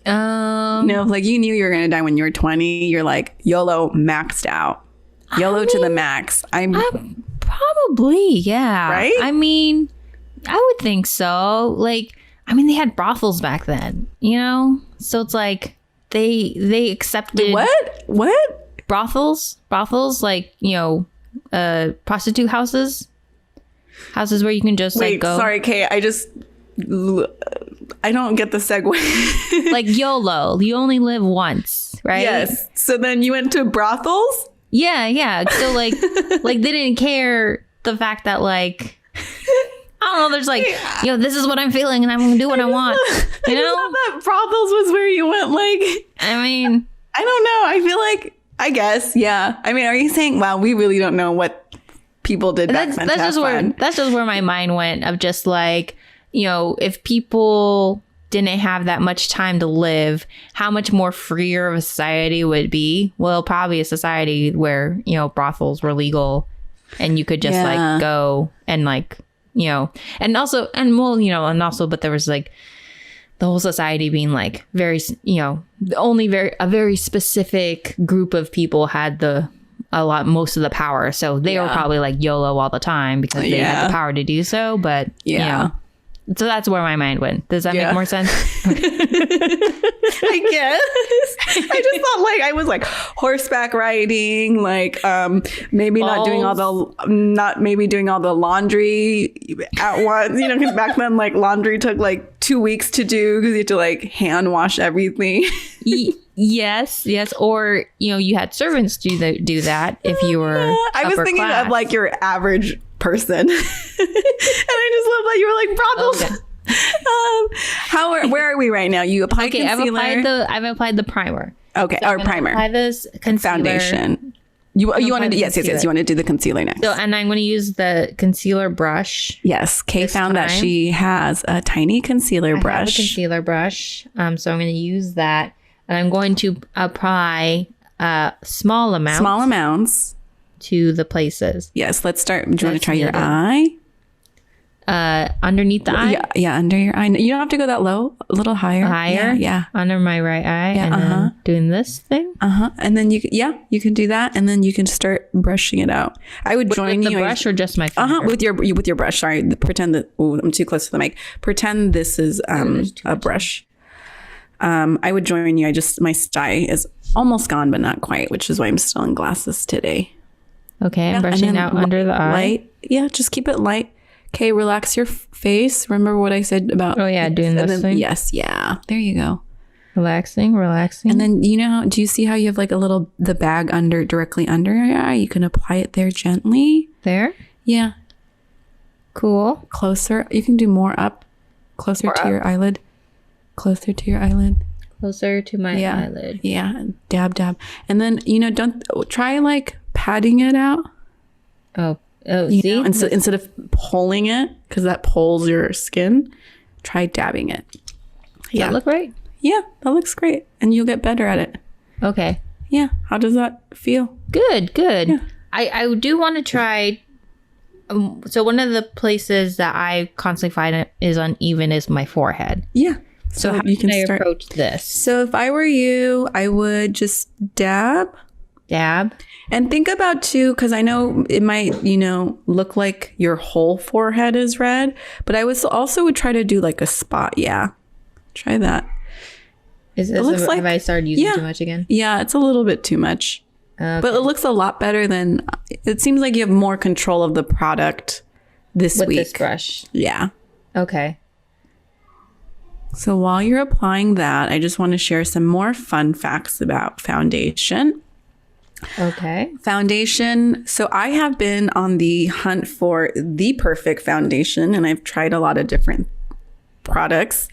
No, like you knew you were gonna die when you were 20. You're like, YOLO maxed out. YOLO to the max. I'm probably, yeah. Right? I mean, I would think so. Like, I mean, they had brothels back then, you know? So it's like they accepted what? Brothels, like, you know, prostitute houses where you can just like go. Sorry, Kay, I don't get the segue. Like YOLO, you only live once, right? Yes. So then you went to brothels? Yeah. So like they didn't care the fact that like, I don't know, there's like, this is what I'm feeling and I'm gonna do what I want. You know? I thought that brothels was where you went, like, I mean, I don't know. I feel like, I guess, yeah. I mean, are you saying, wow, we really don't know what people did back then? That's just where my mind went, of just like, you know, if people didn't have that much time to live, how much more freer of a society would it be? Well, probably a society where, you know, brothels were legal and you could just like go and like, you know, but there was like the whole society being like very, you know, a very specific group of people had most of the power. So they were probably like YOLO all the time because they had the power to do so. But you know, so that's where my mind went. Does that make more sense? I guess. I just thought like I was like horseback riding, like maybe not doing all the laundry at once, you know, because back then like laundry took like 2 weeks to do because you had to like hand wash everything. Yes, or you know, you had servants do that if you were. I was thinking of like your average person, and I just love that you were like brothels. Okay. Where are we right now? You applied concealer. I've applied the primer. Okay, so or primer. Apply this concealer. Foundation. You want to do, yes. You want to do the concealer next. So, and I'm going to use the concealer brush. Yes, Kay found that she has a tiny concealer brush. I have a concealer brush. So I'm going to use that, and I'm going to apply small amounts to the places. Yes, let's start. Do you want to try your eye? Underneath the eye? Yeah, under your eye. You don't have to go that low. A little higher. Yeah. Under my right eye. Yeah, and then doing this thing. And then you can do that, and then you can start brushing it out. I would join you. With the brush or just my finger? With your brush. Sorry, pretend that. Oh, I'm too close to the mic. Pretend this is a brush. I would join you. My eye is almost gone, but not quite, which is why I'm still in glasses today. Okay, I'm brushing out under the eye. Light. Yeah, just keep it light. Okay, relax your face. Remember what I said about... Oh, yeah, doing this thing? Yes, yeah. There you go. Relaxing. And then, do you see how you have like the bag directly under your eye? You can apply it there gently. There? Yeah. Cool. Closer. You can do more up. Closer to your eyelid. Closer to your eyelid. Closer to my eyelid. Yeah. Dab. And then, don't try like patting it out. Oh, see? Instead of pulling it, because that pulls your skin, try dabbing it. Does that look right? Yeah, that looks great. And you'll get better at it. Okay. Yeah. How does that feel? Good. Yeah. I do want to try So one of the places that I constantly find is uneven is my forehead. Yeah. So how can I approach this? So if I were you, I would just dab. And think about too, because I know it might, look like your whole forehead is red, but I would try to do like a spot. Yeah. Try that. Have I started using too much again? Yeah, it's a little bit too much. Okay. But it looks a lot better than, it seems like you have more control of the product this week. With this brush. Yeah. Okay. So while you're applying that, I just want to share some more fun facts about foundation. Okay. Foundation. So I have been on the hunt for the perfect foundation, and I've tried a lot of different products.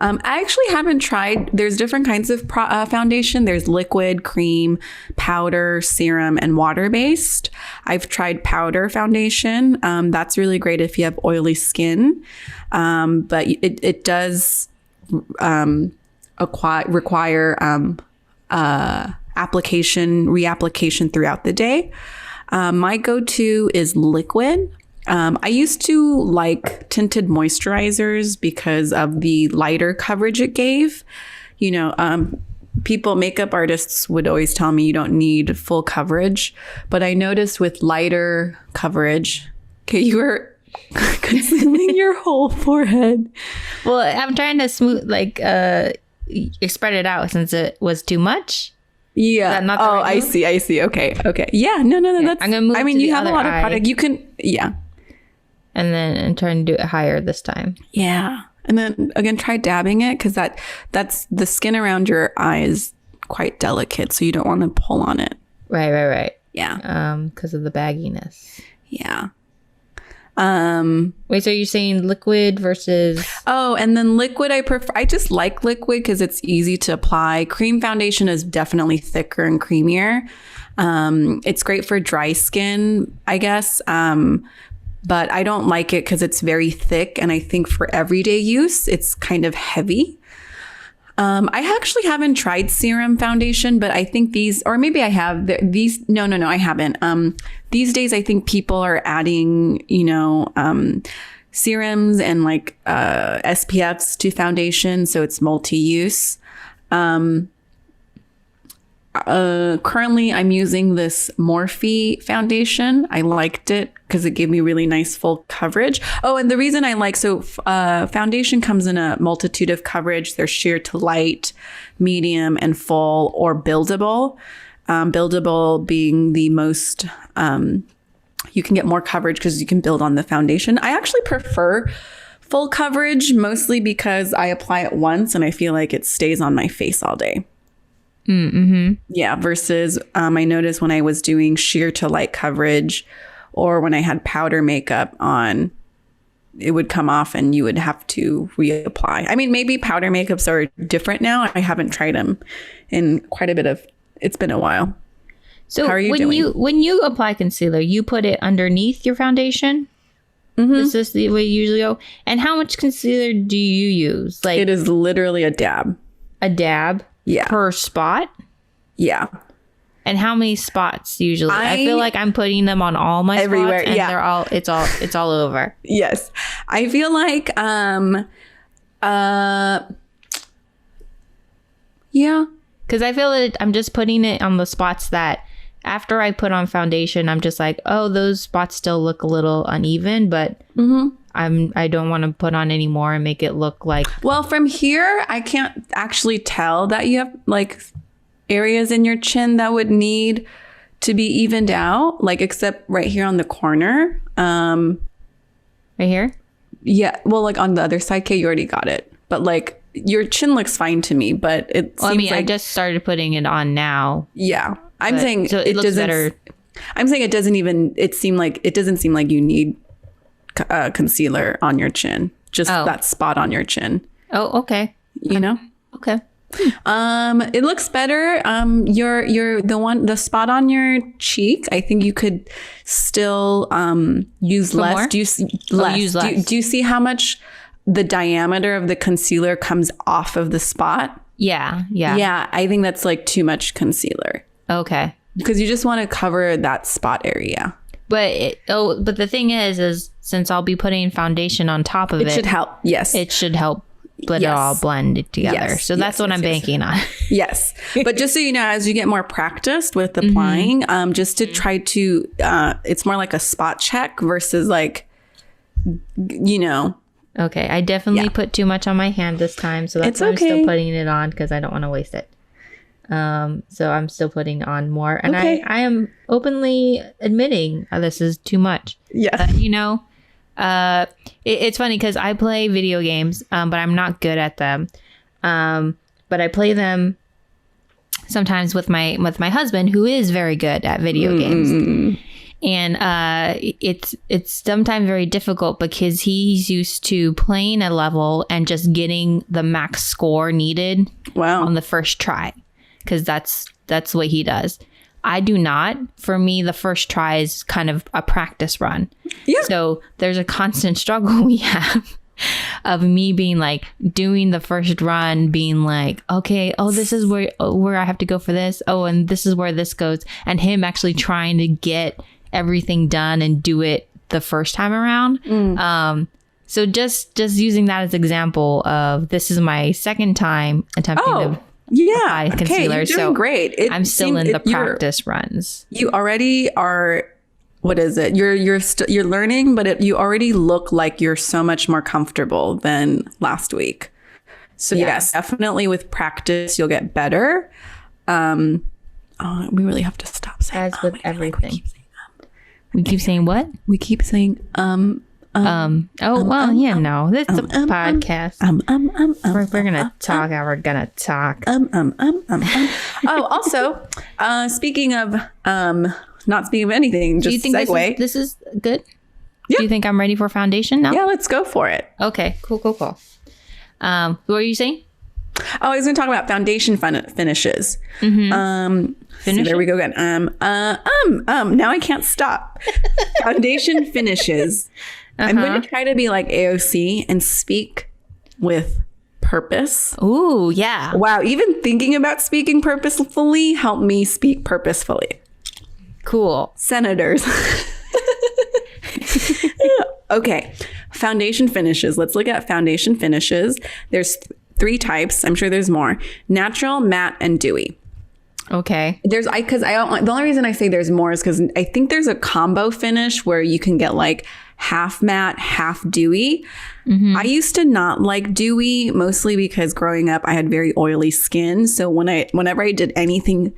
I actually haven't tried, there's different kinds of foundation. There's liquid, cream, powder, serum, and water-based. I've tried powder foundation. That's really great if you have oily skin. But it does require reapplication throughout the day. My go-to is liquid. I used to like tinted moisturizers because of the lighter coverage it gave. Makeup artists would always tell me you don't need full coverage, but I noticed with lighter coverage, okay, you were concealing your whole forehead. Well, I'm trying to smooth, spread it out since it was too much. Yeah. Not right I see. Okay. Yeah. No. That's. I'm gonna move. You have a lot of product. You can. Yeah. And then trying to do it higher this time. Yeah. And then again, try dabbing it because that's the skin around your eye is quite delicate, so you don't want to pull on it. Right. Yeah. Because of the bagginess. Yeah. Wait, so you're saying liquid versus... Oh, and then liquid I just like liquid because it's easy to apply. Cream foundation is definitely thicker and creamier. It's great for dry skin, I guess. But I don't like it because it's very thick. And I think for everyday use, it's kind of heavy. I actually haven't tried serum foundation, but I think or maybe I have no, I haven't. These days, I think people are adding, serums and SPFs to foundation. So it's multi-use. Currently, I'm using this Morphe foundation. I liked it because it gave me really nice full coverage. Oh, and the reason foundation comes in a multitude of coverage. There's sheer to light, medium, and full, or buildable. Buildable being the most, you can get more coverage because you can build on the foundation. I actually prefer full coverage, mostly because I apply it once and I feel like it stays on my face all day. Mm-hmm. Yeah, versus I noticed when I was doing sheer to light coverage or when I had powder makeup on, it would come off and you would have to reapply. I mean, maybe powder makeups are different now. I haven't tried them in quite a bit of, it's been a while. So how are you doing? When you apply concealer, you put it underneath your foundation? Mm-hmm. Is this the way you usually go? And how much concealer do you use? It is literally a dab. A dab? Yeah. Per spot? Yeah. And how many spots usually? I feel like I'm putting them on all my everywhere. Spots and yeah. it's all over. Yes. I feel like yeah. Cuz I feel that I'm just putting it on the spots that after I put on foundation, I'm just like, "Oh, those spots still look a little uneven, but I don't want to put on any more and make it look like..." Well, from here, I can't actually tell that you have areas in your chin that would need to be evened out, except right here on the corner. Right here? Yeah. Well, on the other side, Kay, you already got it. But your chin looks fine to me, but it seems I just started putting it on now. Yeah. I'm saying so it looks better. I'm saying it doesn't seem like you need concealer on your chin. Just that spot on your chin. Oh, okay. Okay. It looks better. The spot on your cheek, I think you could still use less. More? Do you see less? Use less. Do you see how much the diameter of the concealer comes off of the spot? Yeah. Yeah, I think that's too much concealer. Okay. Because you just want to cover that spot area. But the thing is since I'll be putting foundation on top of it, it should help. Yes, it should help. Let it all blend together. Yes. So that's what I'm banking on. Yes. But just so you know, as you get more practiced with applying, just to try to, it's more like a spot check versus like, you know. Okay. I definitely put too much on my hand this time. So that's why I'm still putting it on because I don't want to waste it. So I'm still putting on more. And I am openly admitting this is too much. Yeah. You know. It's funny because I play video games, but I'm not good at them. But I play them sometimes with my husband, who is very good at video games. And it's sometimes very difficult because he's used to playing a level and just getting the max score needed on the first try, because that's the way he does. I do not. For me, the first try is kind of a practice run. Yeah. So there's a constant struggle we have of me being like doing the first run, being like, okay, this is where I have to go for this. Oh, and this is where this goes. And him actually trying to get everything done and do it the first time around. So just using that as example of this is my second time attempting to concealer. You're doing great. I'm still in the practice runs. You already are. What is it? You're learning, but you already look like you're so much more comfortable than last week. So yes, definitely with practice you'll get better. We really have to stop saying. As with everything, we keep saying what? We keep saying This is a podcast. We're gonna talk and we're gonna talk. Also, speaking of not speaking of anything, just segue. This is good? Yeah. Do you think I'm ready for foundation now? Yeah, let's go for it. Okay, cool. What were you saying? Oh, I was going to talk about foundation finishes. So there we go again. Now I can't stop. Foundation finishes. I'm going to try to be like AOC and speak with purpose. Ooh, yeah. Wow. Even thinking about speaking purposefully helped me speak purposefully. Cool. Senators. Okay. Foundation finishes. Let's look at foundation finishes. There's 3 types. I'm sure there's more. Natural, matte, and dewy. Okay. The only reason I say there's more is because I think there's a combo finish where you can get like half matte, half dewy. I used to not like dewy, mostly because growing up I had very oily skin. So whenever I did anything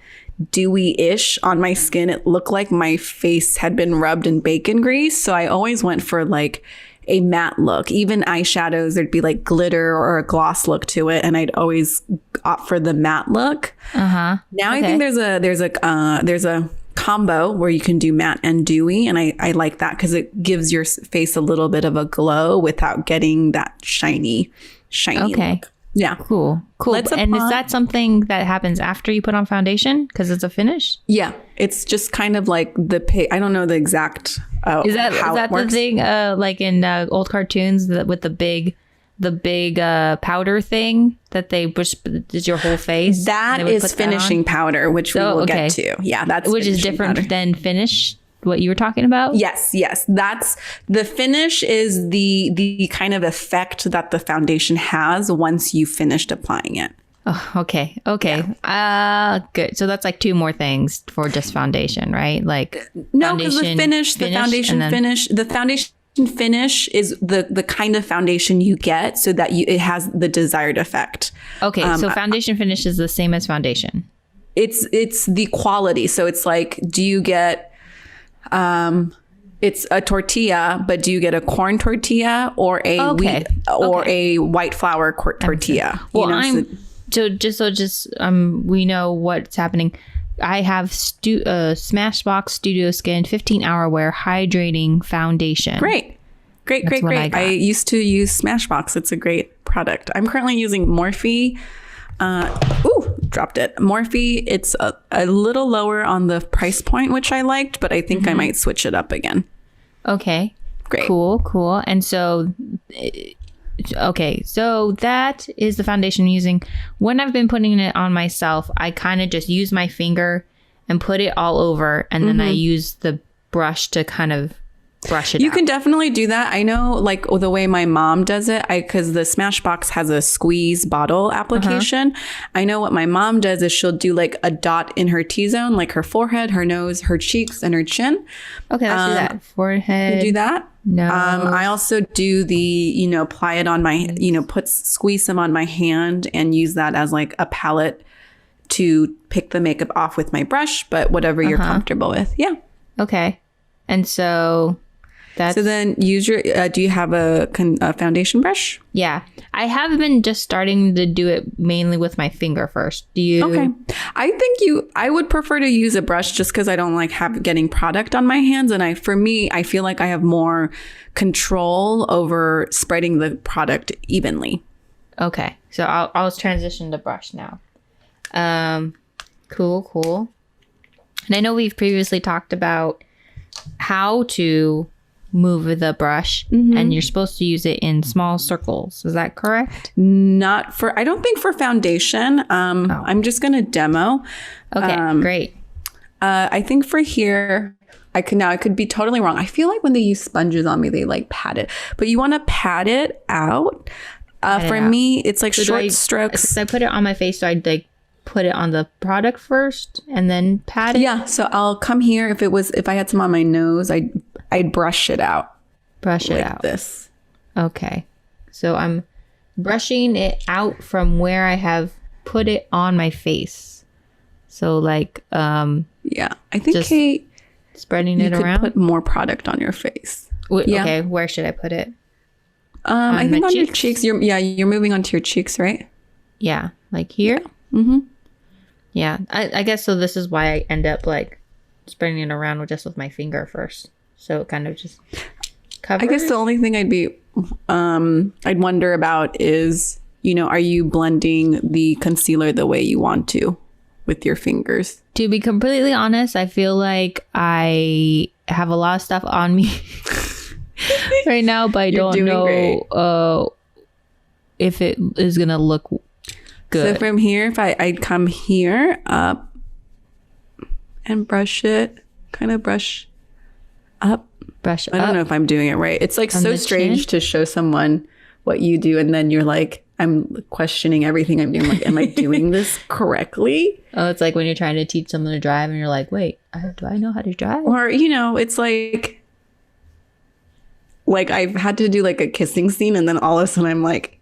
dewy-ish on my skin, it looked like my face had been rubbed in bacon grease. So I always went for like a matte look. Even eyeshadows, there'd be like glitter or a gloss look to it, and I'd always opt for the matte look. Now I think there's a combo where you can do matte and dewy, and I like that because it gives your face a little bit of a glow without getting that shiny look. Yeah. Cool. And is that something that happens after you put on foundation because it's a finish? Yeah. It's just kind of like I don't know the exact is that the thing like in old cartoons with the big powder thing that they push is your whole face? That is finishing powder, which we will get to. Yeah, which is different than finish. What you were talking about? Yes. That's the finish is the kind of effect that the foundation has once you finished applying it. Oh, okay. Good. So that's like 2 more things for just foundation, right? Like no, because the foundation finish is the kind of foundation you get so that it has the desired effect. Okay, so foundation finish is the same as foundation. It's the quality. So it's like, do you get it's a tortilla, but do you get a corn tortilla or a wheat or a white flour tortilla? Well, we know what's happening. I have Smashbox Studio Skin 15-hour wear hydrating foundation. Great. I used to use Smashbox. It's a great product. I'm currently using Morphe. Dropped it. Morphe, it's a little lower on the price point, which I liked, but I think I might switch it up again. Okay. Great. Cool. And so, so that is the foundation I'm using. When I've been putting it on myself, I kind of just use my finger and put it all over, and then I use the brush to kind of brush it You out. can definitely do that. I know, like the way my mom does it, because the Smashbox has a squeeze bottle application. I know what my mom does is she'll do like a dot in her T-zone, like her forehead, her nose, her cheeks, and her chin. Okay, let's do that. Forehead. You do that? No. I also do the, apply it on my, squeeze some on my hand and use that as like a palette to pick the makeup off with my brush, but whatever you're comfortable with. Yeah. Okay. And so that's... So then use your, do you have a foundation brush? Yeah. I have been just starting to do it mainly with my finger first. Do you? Okay. I would prefer to use a brush just because I don't like getting product on my hands. And I feel like I have more control over spreading the product evenly. Okay. So I'll transition to brush now. Cool. And I know we've previously talked about how to move the brush, and you're supposed to use it in small circles. Is that correct? I don't think for foundation. I'm just going to demo. Okay, great. I think for here, I could be totally wrong. I feel like when they use sponges on me, they like pat it, but you want to pat it out. For me, it's like short strokes. I put it on my face, so I'd like put it on the product first and then pat it. Yeah. So I'll come here. If I had some on my nose, I'd brush it out. Brush it like out. This. Okay. So I'm brushing it out from where I have put it on my face. So like, yeah, I think just Kate, spreading it around. Put more product on your face. Yeah. Okay. Where should I put it? I think on your cheeks. You're moving onto your cheeks, right? Yeah. Like here. Yeah. Mm-hmm. Yeah. I guess so. This is why I end up like spreading it around with my finger first. So it kind of just covers. I guess the only thing I'd wonder about is, are you blending the concealer the way you want to with your fingers? To be completely honest, I feel like I have a lot of stuff on me right now, but I don't know if it is going to look good. So from here, if I'd come here up and brush it, kind of brush up. Brush up. I don't know if I'm doing it right. It's like so strange to show someone what you do and then you're like, I'm questioning everything I'm doing. Like, am I doing this correctly? Oh, it's like when you're trying to teach someone to drive and you're like, wait, do I know how to drive? Or, it's like I've had to do like a kissing scene and then all of a sudden I'm like,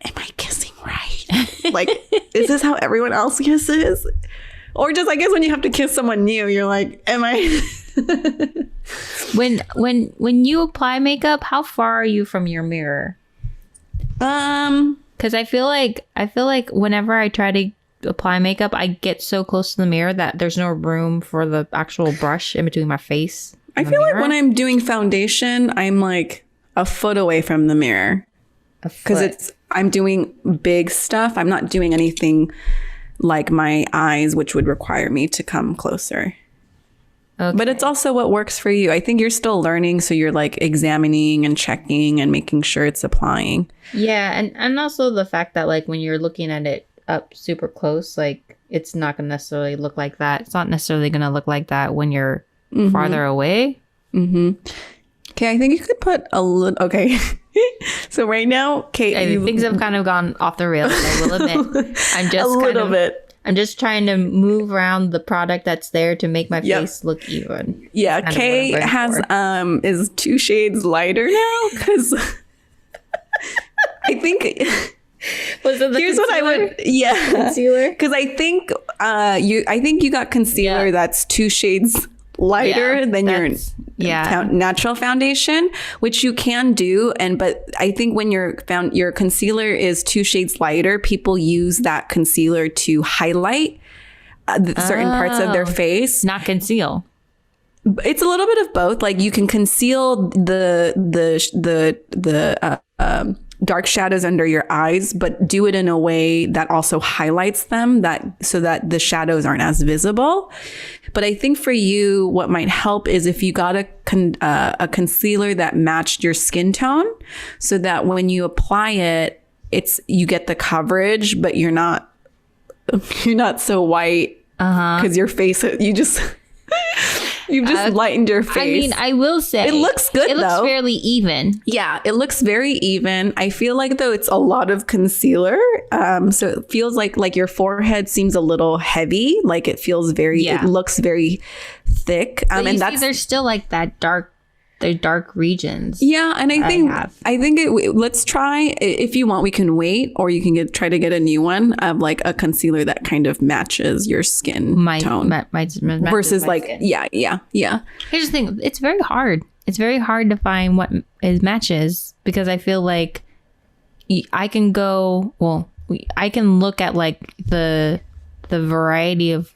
am I kissing right? Like, is this how everyone else kisses? Or just, I guess when you have to kiss someone new, you're like, am I... When you apply makeup, how far are you from your mirror? Because I feel like whenever I try to apply makeup, I get so close to the mirror that there's no room for the actual brush in between my face. I feel like when I'm doing foundation, I'm like a foot away from the mirror because I'm doing big stuff. I'm not doing anything like my eyes, which would require me to come closer. Okay. But it's also what works for you. I think you're still learning, so you're like examining and checking and making sure it's applying. Yeah, and also the fact that like when you're looking at it up super close, like it's not going to necessarily look like that. It's not necessarily going to look like that when you're farther away. Mm-hmm. Okay, I think you could put a little... Okay. So right now, Kate... things have kind of gone off the rails, I will admit. I'm just a little bit. I'm just trying to move around the product that's there to make my face look even. Yeah, Kay is 2 shades lighter now because I think... Was it the here's concealer? What I would... Yeah. Concealer? Because I think you got concealer that's 2 shades lighter than your natural foundation, which you can do, but I think when your concealer is 2 shades lighter, people use that concealer to highlight certain parts of their face, not conceal. It's a little bit of both. Like you can conceal the dark shadows under your eyes, but do it in a way that also highlights them, so that the shadows aren't as visible. But I think for you, what might help is if you got a concealer that matched your skin tone, so that when you apply it, you get the coverage, but you're not so white because your face, you just... You've just lightened your face. I mean, I will say it looks good. It looks fairly even. Yeah, it looks very even. I feel like though it's a lot of concealer, so it feels like your forehead seems a little heavy. Like it feels very. It looks very thick. And that's there's still like that dark. The dark regions. Yeah, and I think let's try. If you want, we can wait, or you can try to get a new one of like a concealer that kind of matches your skin tone versus like skin. Yeah. Here's the thing: it's very hard. It's very hard to find what matches because I feel like I can go. Well, I can look at like the variety of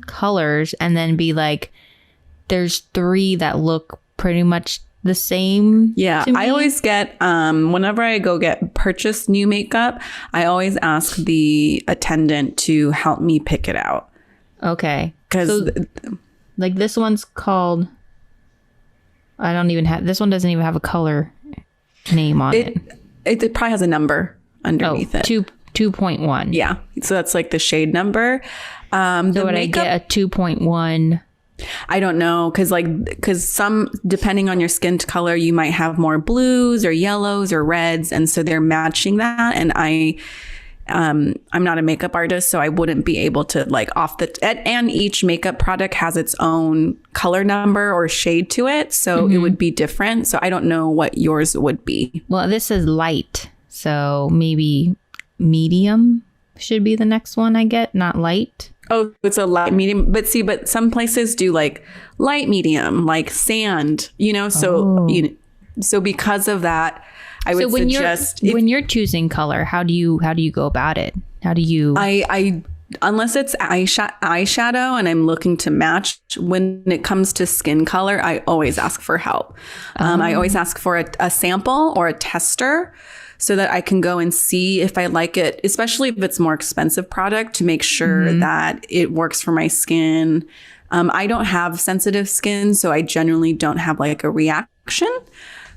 colors and then be like, there's 3 that look pretty much the same. Yeah, I always get whenever I go purchase new makeup, I always ask the attendant to help me pick it out. Okay, because like this one's called. I don't even have this one. Doesn't even have a color name on it. It probably has a number underneath it. 2.1. Yeah, so that's like the shade number. So would I get a 2.1? I don't know because some depending on your skin color you might have more blues or yellows or reds, and so they're matching that. And I'm not a makeup artist, so I wouldn't be able to like and each makeup product has its own color number or shade to it, so it would be different. So I don't know what yours would be. Well, this is light, so maybe medium should be the next one I get, not light. Oh, it's a light medium. But some places do like light medium, like sand, so, so because of that, I would suggest when you're choosing color, how do you go about it? How do you, unless it's eyeshadow and I'm looking to match, when it comes to skin color, I always ask for help. I always ask for a sample or a tester, so that I can go and see if I like it, especially if it's more expensive product, to make sure that it works for my skin. I don't have sensitive skin, so I generally don't have like a reaction.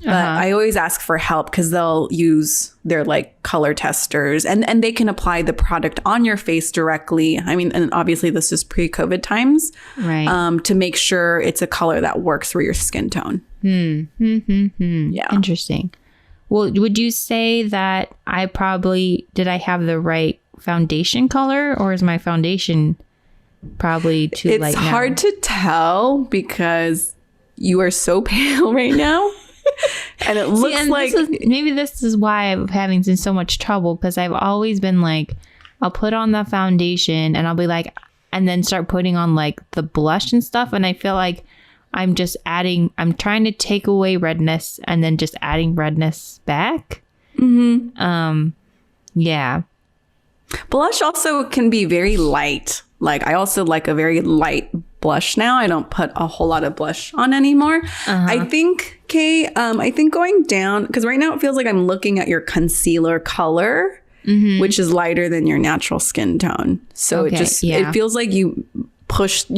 But I always ask for help because they'll use their like color testers and they can apply the product on your face directly. I mean, and obviously this is pre-COVID times, right? To make sure it's a color that works for your skin tone. Yeah, interesting. Well, would you say that did I have the right foundation color, or is my foundation probably too light now? It's hard to tell because you are so pale right now. And it looks like... maybe this is why I'm having so much trouble, because I've always been like, I'll put on the foundation and I'll be like, and then start putting on like the blush and stuff. And I feel like I'm trying to take away redness and then just adding redness back. Yeah. Blush also can be very light. Like I also like a very light blush now. I don't put a whole lot of blush on anymore. I think, Kay, I think going down, because right now it feels like I'm looking at your concealer color, which is lighter than your natural skin tone. So it feels like you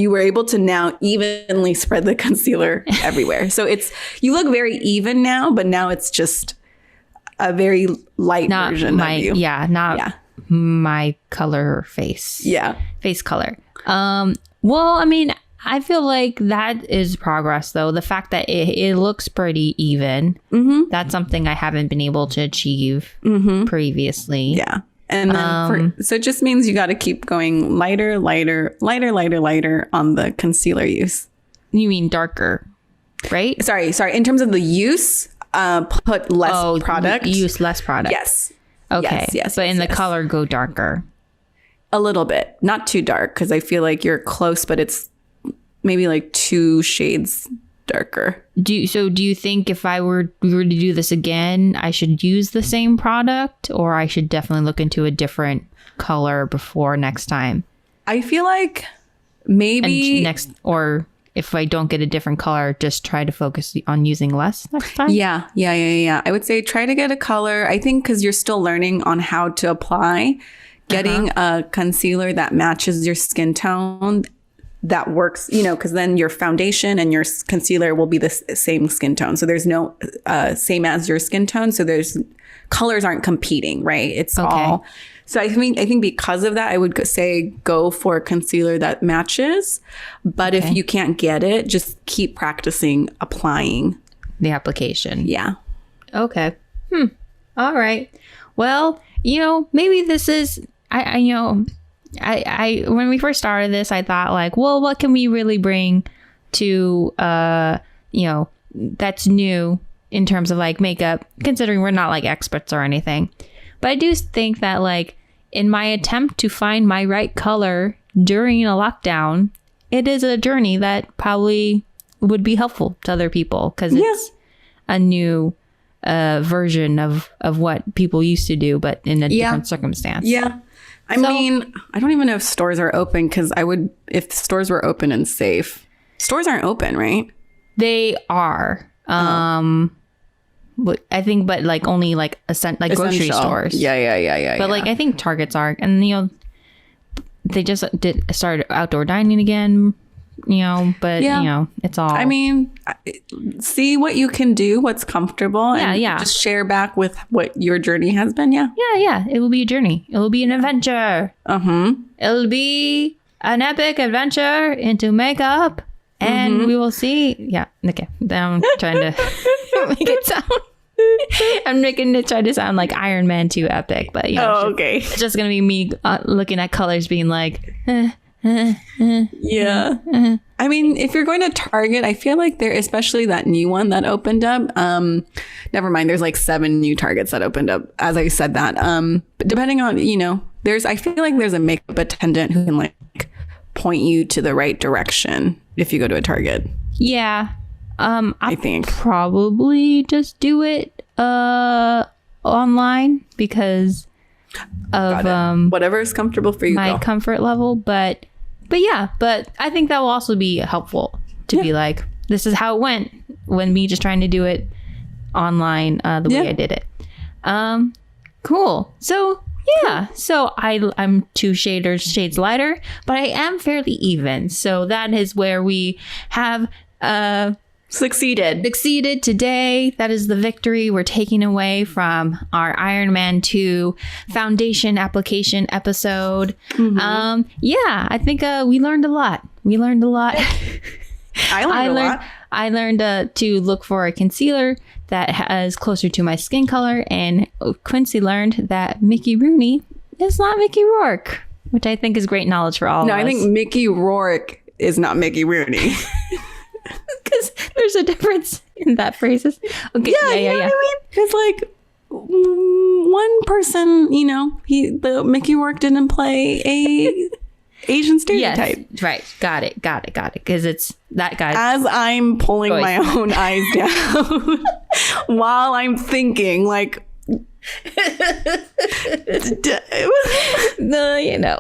were able to now evenly spread the concealer everywhere. So you look very even now, but now it's just a very light version of you. Yeah, my color face. Yeah. Face color. Well, I mean, I feel like that is progress, though. The fact that it looks pretty even, that's something I haven't been able to achieve previously. Yeah. And then so it just means you got to keep going lighter on the concealer use. You mean darker, right? Sorry. In terms of the use, put less product. Use less product. Yes. Okay. Yes. But in the color, go darker. A little bit. Not too dark, because I feel like you're close, but it's maybe like 2 shades darker. Do you think if we were to do this again, I should use the same product, or I should definitely look into a different color before next time? I feel like maybe or if I don't get a different color, just try to focus on using less next time. Yeah. I would say try to get a color. I think because you're still learning on how to apply, getting a concealer that matches your skin tone that works, because then your foundation and your concealer will be the same skin tone. So there's no same as your skin tone. So there's colors aren't competing, right? It's all So I think because of that, I would say go for a concealer that matches. But if you can't get it, just keep practicing applying the application. Yeah. Okay. All right. Well, maybe this is, I when we first started this, I thought like, well, what can we really bring to, that's new in terms of like makeup, considering we're not like experts or anything. But I do think that like in my attempt to find my right color during a lockdown, it is a journey that probably would be helpful to other people because it's a new version of what people used to do, but in a different circumstance. Yeah. I mean, I don't even know if stores are open because if stores were open and safe. Stores aren't open, right? They are. But I think, but like only like grocery stores. Yeah. But like I think Targets are, and they just started outdoor dining again. But it's all. I mean, see what you can do, what's comfortable, and just share back with what your journey has been. Yeah. It will be a journey. It will be an adventure. It'll be an epic adventure into makeup. And we will see. Yeah. Okay. I'm trying to make it sound. I'm making it try to sound like Iron Man 2 epic, but okay. It's just gonna be me looking at colors, being like, yeah. I mean, if you're going to Target, I feel like especially that new one that opened up. Never mind. There's like 7 new Targets that opened up. As I said that. But depending on I feel like there's a makeup attendant who can like point you to the right direction if you go to a Target. Yeah. I think probably just do it online because of whatever is comfortable for you. My comfort level, but I think that will also be helpful to be like, this is how it went when me just trying to do it online the way I did it. Cool. So so I'm 2 shades lighter, but I am fairly even. So that is where we have succeeded today. That is the victory we're taking away from our Iron Man 2 foundation application episode. I think we learned a lot. I learned a lot. I learned to look for a concealer that is closer to my skin color, and Quincy learned that Mickey Rooney is not Mickey Rourke, which I think is great knowledge for all of us. No, I think Mickey Rourke is not Mickey Rooney. Because there's a difference in that phrases. Okay, yeah. Because like one person, the Mickey Rourke didn't play a Asian stereotype. Yes, right. Got it. Because it's that guy. As I'm pulling my own eyes down while I'm thinking, like, no,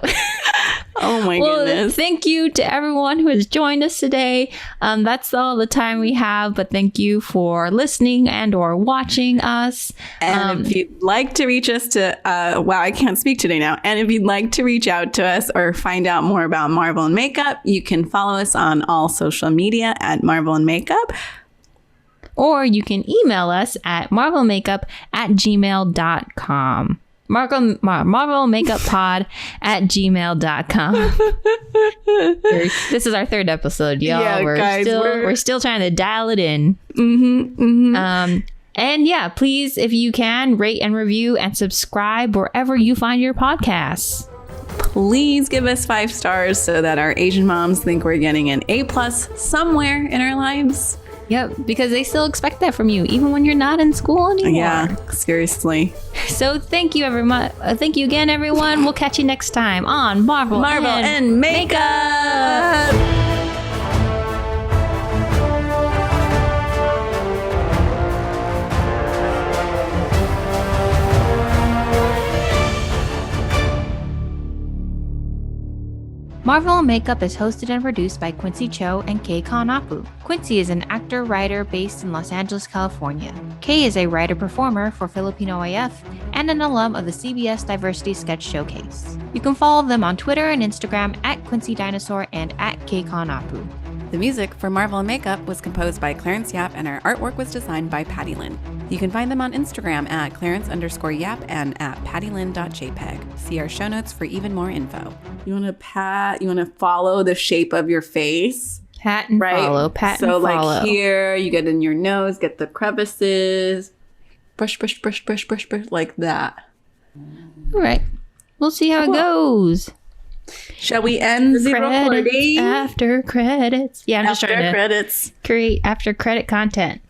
Oh my goodness. Thank you to everyone who has joined us today. That's all the time we have, but thank you for listening and or watching us. And if you'd like to reach us to, wow, I can't speak today now. And if you'd like to reach out to us or find out more about Marvel and Makeup, you can follow us on all social media at Marvel and Makeup. Or you can email us at marvelmakeup@gmail.com. Marvel Makeup Pod @gmail.com. This is our 3rd episode, y'all. Yeah, we're still trying to dial it in. And please, if you can, rate and review and subscribe wherever you find your podcasts. Please give us 5 stars so that our Asian moms think we're getting an A+ somewhere in our lives. Yep, because they still expect that from you, even when you're not in school anymore. Yeah, seriously. So thank you, everyone. Thank you again, everyone. We'll catch you next time on Marvel and Makeup. Marvel Makeup is hosted and produced by Quincy Cho and Kay Kanapu. Quincy is an actor-writer based in Los Angeles, California. Kay is a writer-performer for Filipino AF and an alum of the CBS Diversity Sketch Showcase. You can follow them on Twitter and Instagram at Quincy Dinosaur and at Kay Kanapu. The music for Marvel and Makeup was composed by Clarence Yap and our artwork was designed by Patty Lin. You can find them on Instagram at Clarence_Yap and at pattylin.jpg. See our show notes for even more info. You want to follow the shape of your face. Pat and follow. Pat and follow. So like here, you get in your nose, get the crevices. Brush, brush, brush, brush, brush, brush, like that. All right. We'll see how it goes. Shall we end the recording? After credits. Yeah, I'm just trying to credits. create after credit content.